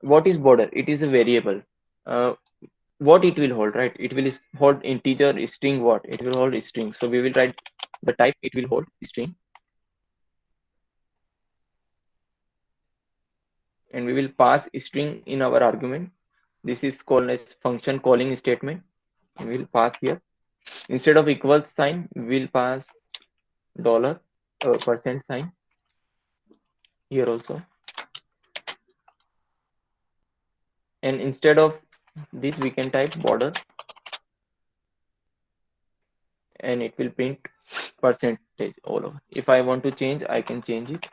What is border? It is a variable. What it will hold, right? It will hold integer, string, what? It will hold string. So we will write the type, it will hold string. And we will pass string in our argument. This is called as function calling statement. We will pass here. Instead of equals sign, we will pass dollar percent sign here also. And instead of this, we can type border, and it will print percentage all over. If I want to change, I can change it.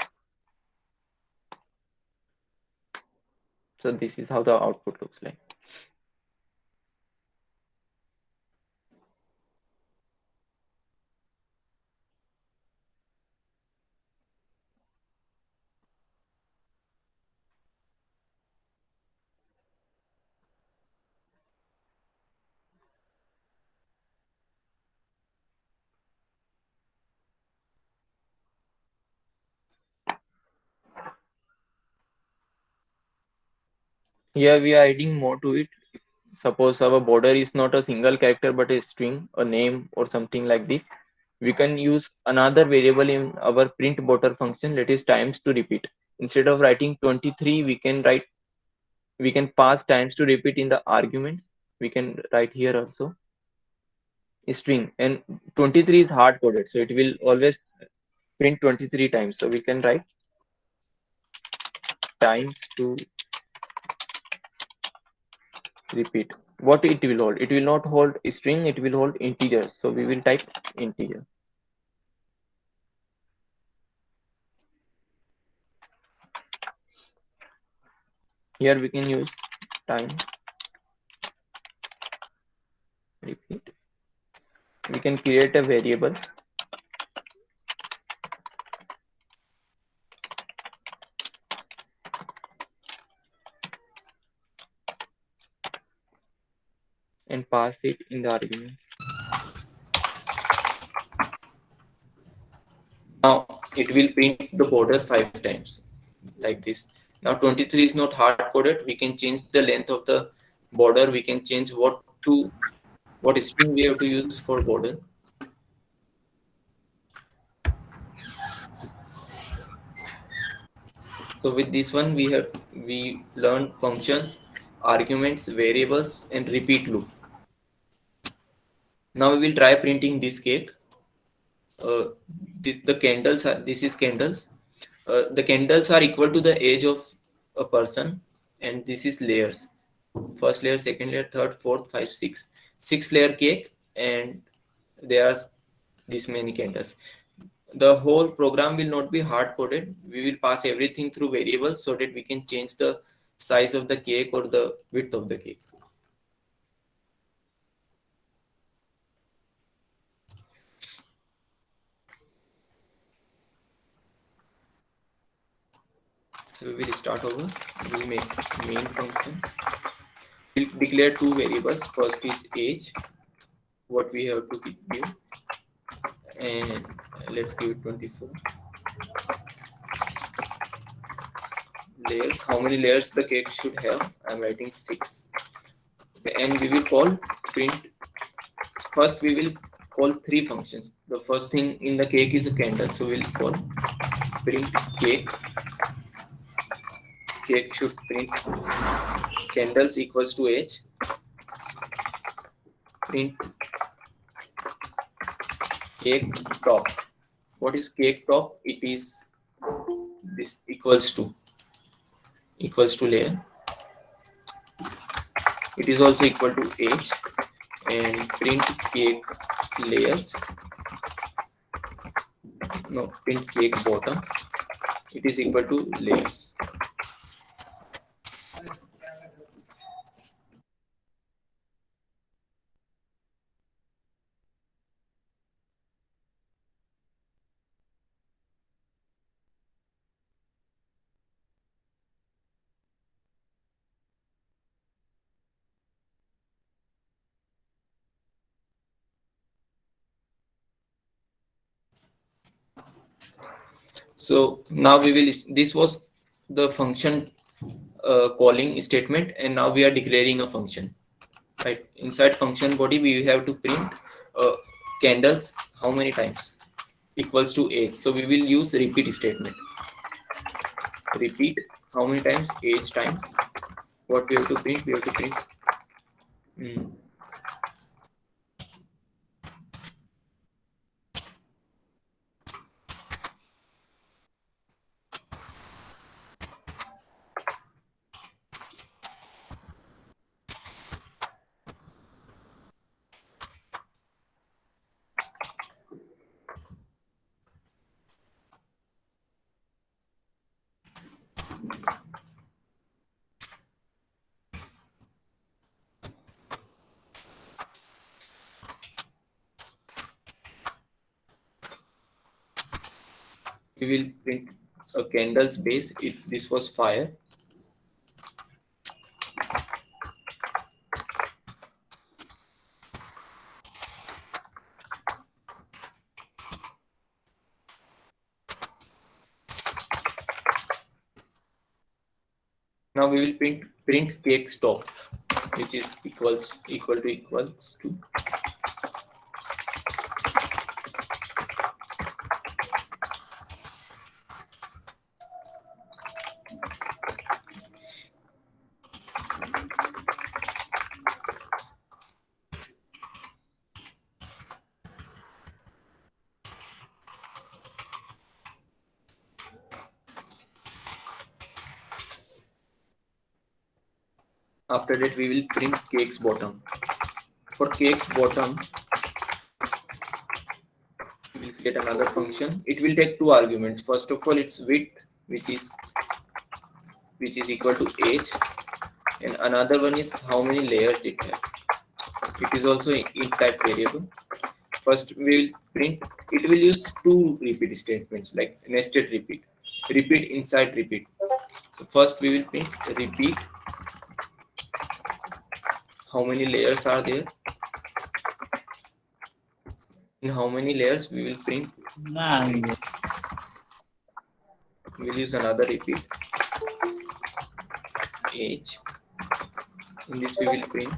So this is how the output looks like. Here we are adding more to it. Suppose our border is not a single character but a string, a name or something like this. We can use another variable in our print border function, that is times to repeat. Instead of writing 23, we can pass times to repeat in the arguments. We can write here also a string, and 23 is hard coded, so it will always print 23 times. So we can write times to repeat. What it will hold? It will not hold a string, it will hold integers. So we will type integer. Here we can use time repeat. We can create a variable and pass it in the argument. Now it will print the border 5 times like this. Now 23 is not hard coded. We can change the length of the border. We can change what string we have to use for border. So with this one, we learned functions, arguments, variables, and repeat loop. Now we will try printing this cake. This is candles. The candles are equal to the age of a person, and this is layers. First layer, second layer, third, fourth, 5, 6. 6-layer cake, and there are this many candles. The whole program will not be hard coded. We will pass everything through variables so that we can change the size of the cake or the width of the cake. So we will start over. We will make main function. We'll declare two variables. First is age, what we have to give. and let's give it 24 layers. How many layers the cake should have? I'm writing 6. Okay, and we will call print. First we will call 3 functions. The first thing in the cake is a candle, so we'll call print cake. Cake should print candles equals to age. Print cake top. What is cake top? It is this equals to layer. It is also equal to age. And print cake layers. No, print cake bottom. It is equal to layers. So now we will, this was the function calling statement, and now we are declaring a function, right? Inside function body we have to print candles how many times equals to age. So we will use repeat statement. Repeat how many times? Age times. What we have to print? We have to print we will print a candle's base. If this was fire, now we will print cake stop, which is equal to after that we will print cake's bottom. For cake's bottom we will create another function. It will take 2 arguments. First of all, its width, which is equal to age, and another one is how many layers it has. It is also int type variable. First we will print, it will use 2 repeat statements, like nested repeat inside repeat. So first we will print repeat how many layers are there. In how many layers we will print, we will use another repeat age. In this we will print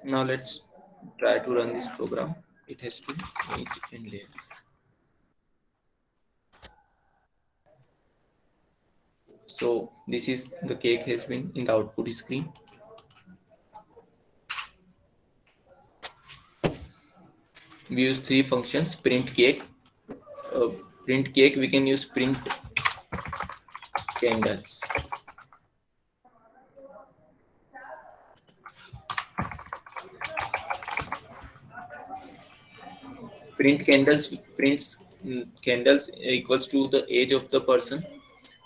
now let's try to run this program. It has to age and layers. So this is the cake has been in the output screen. We use 3 functions. Print cake. We can use print candles. Print candles prints candles equals to the age of the person.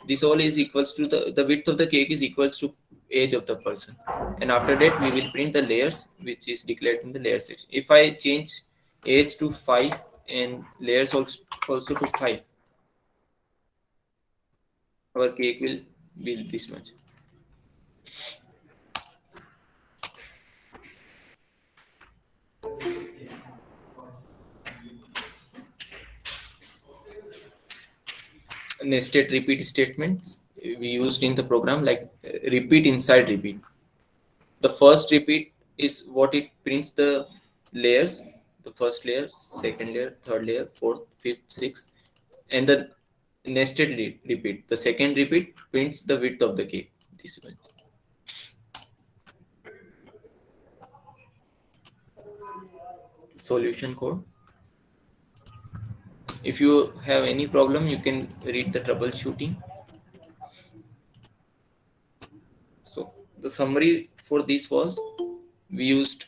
This all is equals to the width of the cake is equals to age of the person, and after that we will print the layers which is declared in the layer section. If I change age to 5 and layers also to 5, our cake will be this much. Nested repeat statements we used in the program, like repeat inside repeat. The first repeat is what it prints the layers, the first layer, second layer, third layer, fourth, fifth, sixth, and the nested repeat. The second repeat prints the width of the cake. This one. Solution code. If you have any problem, you can read the troubleshooting. So the summary for this was, we used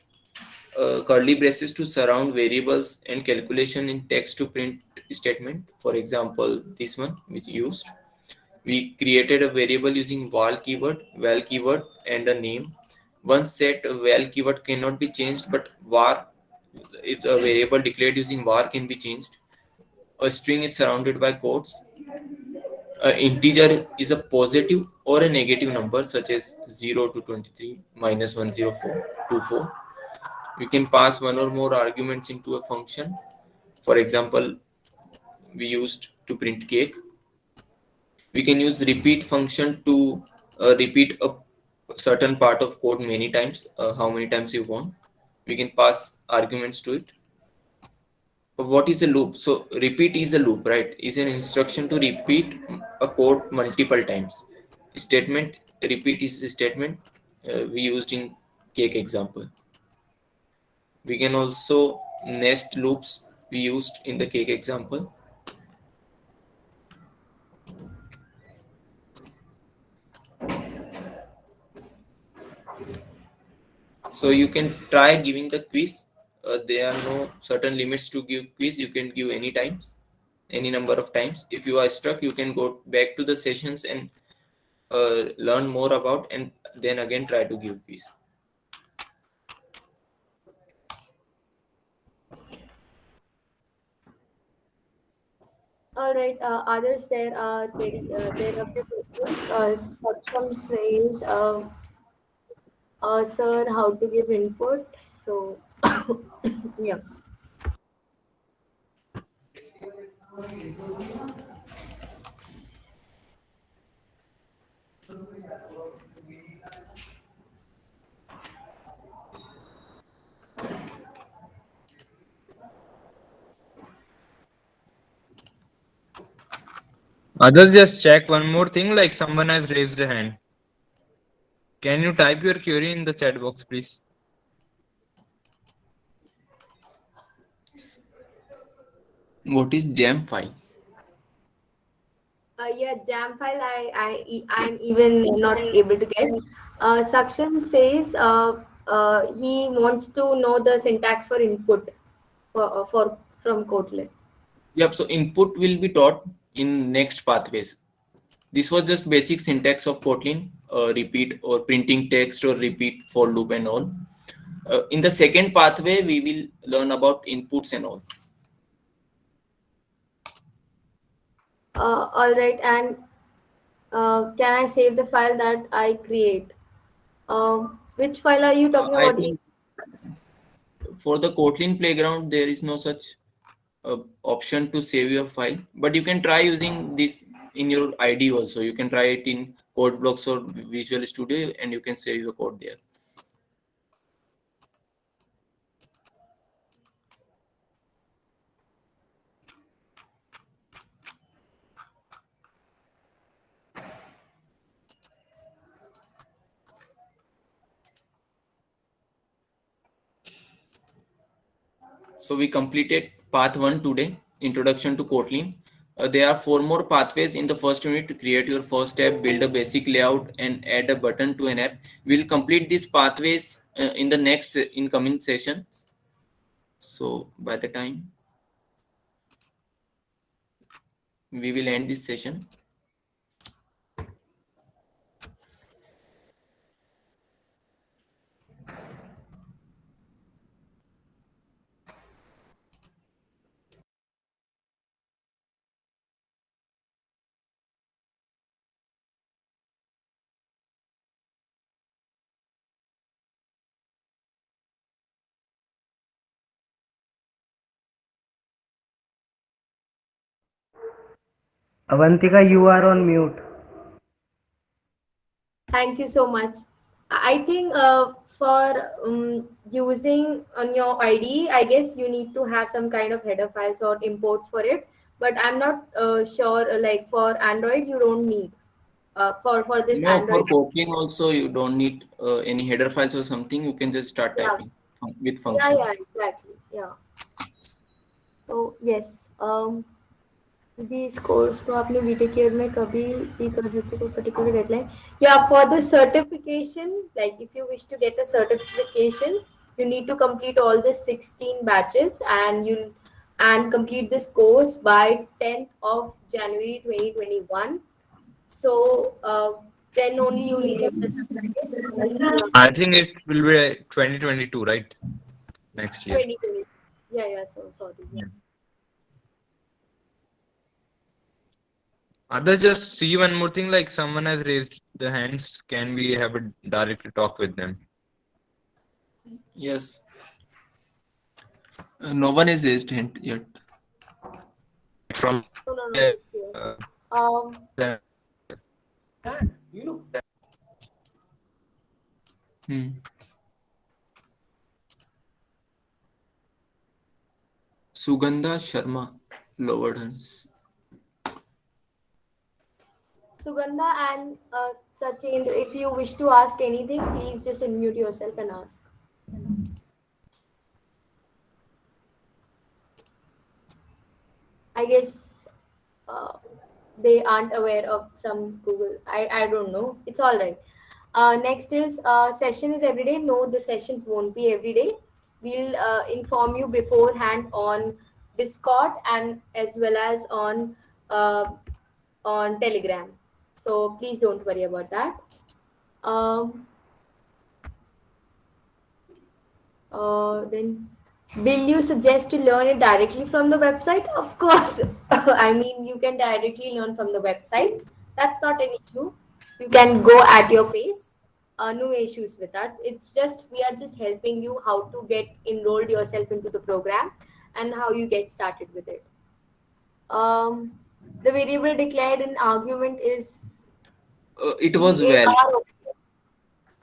curly braces to surround variables and calculation in text to print statement. For example, this one which used. We created a variable using val keyword, and a name. Once set, val keyword cannot be changed, but var, if a variable declared using var can be changed. A string is surrounded by quotes. An integer is a positive or a negative number, such as 0 to 23, minus 104, 24. We can pass one or more arguments into a function. For example, we used to print cake. We can use repeat function to repeat a certain part of code many times, how many times you want. We can pass arguments to it. What is a loop? So repeat is a loop, right? Is an instruction to repeat a code multiple times. Statement, repeat is a statement we used in cake example. We can also nest loops we used in the cake example. So you can try giving the quiz. There are no certain limits to give quiz. You can give any times, any number of times. If you are stuck, you can go back to the sessions and learn more about, and then again try to give quiz. All right, others there are there are few questions. Saksham says, sir, how to give input? So, yeah. Others, just check one more thing, like someone has raised a hand. Can you type your query in the chat box, please? What is jam file? Yeah, jam file. I'm even not able to get. Saksham says he wants to know the syntax for input for from Kotlin. Yep. So input will be taught in next pathways. This was just basic syntax of Kotlin, repeat or printing text or repeat for loop and all. In the second pathway, we will learn about inputs and all. All right, and can I save the file that I create? Which file are you talking I about? think for the Kotlin playground, there is no such option to save your file, but you can try using this in your IDE also. You can try it in CodeBlocks or Visual Studio, and you can save your code there. So we completed path 1 today, introduction to Kotlin. There are 4 more pathways in the first unit to create your first app, build a basic layout, and add a button to an app. We'll complete these pathways in the next incoming sessions. So by the time we will end this session. Avantika, you are on mute. Thank you so much. I think for using on your ID, I guess you need to have some kind of header files or imports for it. But I'm not sure. Like for Android, you don't need for this No, for Android. Kotlin also you don't need any header files or something. You can just start Yeah, typing with yeah, function. yeah, exactly. Yeah. So yes. These course को आपने BTech year में कभी भी कर सकते हो particular deadline. Yeah, for the certification, like if you wish to get a certification, you need to complete all the 16 batches and complete this course by 10th of January 2021. So then only you will get the certificate. I think it will be 2022, right? Next year. 2020. Yeah. So sorry. Yeah. Other just see one more thing, like someone has raised the hands. Can we have a direct talk with them? Yes. No one is raised hand yet. From No, it's here. the- Sugandha Sharma lowered hands. Sugandha and Sachin, if you wish to ask anything, please just unmute yourself and ask. I guess they aren't aware of some Google. I don't know. It's all right. Next is session is every day. No, the session won't be every day. We'll inform you beforehand on Discord and as well as on Telegram. So please don't worry about that. Then will you suggest to learn it directly from the website? Of course. I mean, you can directly learn from the website. That's not an issue. You can go at your pace. No issues with that. It's just we are just helping you how to get enrolled yourself into the program and how you get started with it. The variable declared in argument is It was val. VAR.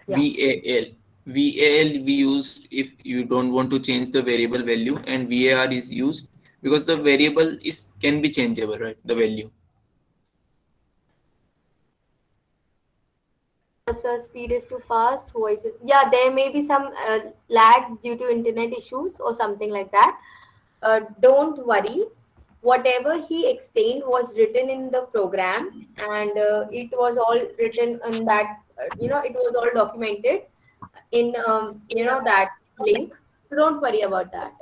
Yeah. VAL. VAL we used if you don't want to change the variable value, and VAR is used because the variable can be changeable, right? The value. Speed is too fast, voices. Yeah, there may be some lags due to internet issues or something like that. Don't worry. Whatever he explained was written in the program, and it was all written in that. It was all documented in that link. So don't worry about that.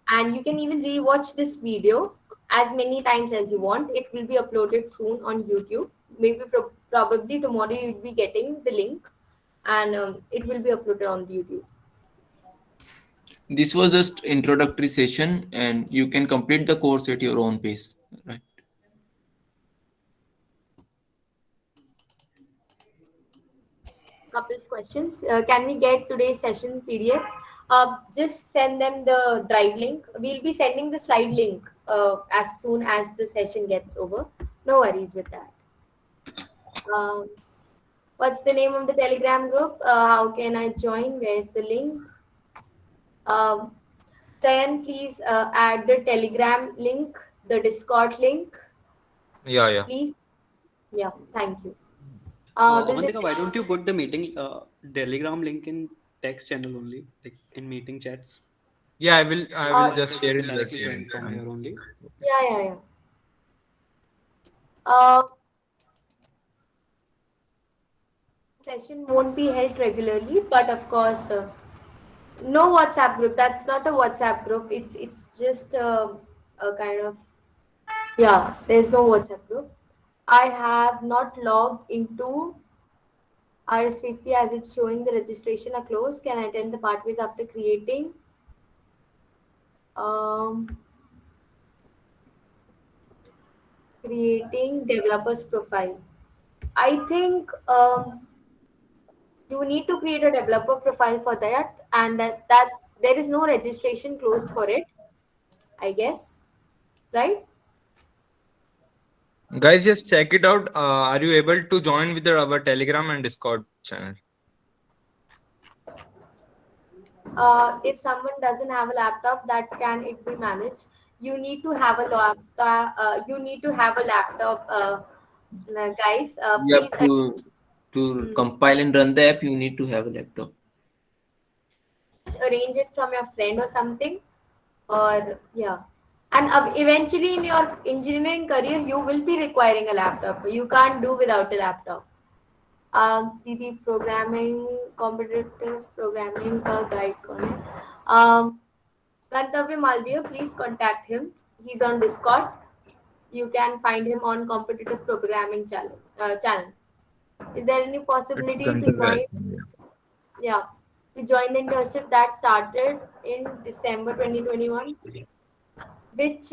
And you can even rewatch this video as many times as you want. It will be uploaded soon on YouTube. Maybe probably tomorrow you'll be getting the link, and it will be uploaded on the YouTube. This was just introductory session, and you can complete the course at your own pace, right? Couples questions. Can we get today's session PDF? Just send them the drive link. We'll be sending the slide link as soon as the session gets over. No worries with that. What's the name of the Telegram group? How can I join? Where's the link? Chayan, please add the Telegram link, the Discord link. Yeah. Please. Yeah, thank you. Avantika, why don't you put the meeting Telegram link in text channel only, like in meeting chats? Yeah, I will just share it directly join from here only. Yeah. Session won't be held regularly, but of course, no WhatsApp group. That's not a WhatsApp group. It's just a kind of Yeah, there's no WhatsApp group. I have not logged into RSVP as it's showing the registration are closed. Can I attend the pathways after um, creating developer's profile? I think you need to create a developer profile for that, and that there is no registration closed for it, I guess, right? Guys, just check it out. Are you able to join with our Telegram and Discord channel? If someone doesn't have a laptop, that can it be managed? You need to have a laptop. You need to have a laptop, guys. You Please have to mm, compile and run the app. You need to have a laptop. arrange it from your friend or something, or yeah. And eventually, in your engineering career, you will be requiring a laptop. You can't do without a laptop. दीदी programming competitive programming का guide कौन है गंतव्य Malviya please contact him he is on Discord you can find him on competitive programming channel. Is there any It's possibility to Gantavya, I join? think, yeah. Yeah, to join the internship that started in December 2021. Which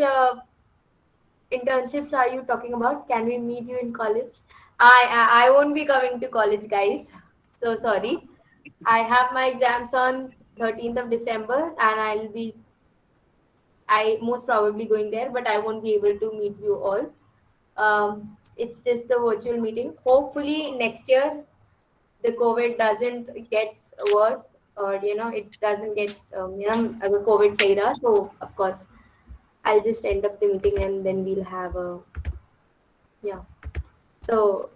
internships are you talking about? Can we meet you in college? I won't be coming to college, guys. So sorry. I have my exams on 13th of December, and I most probably going there, but I won't be able to meet you all. It's just the virtual meeting. Hopefully next year the COVID doesn't gets worse, or it doesn't get अगर COVID सही रहा, so of course I'll just end up the meeting and then we'll have a yeah. So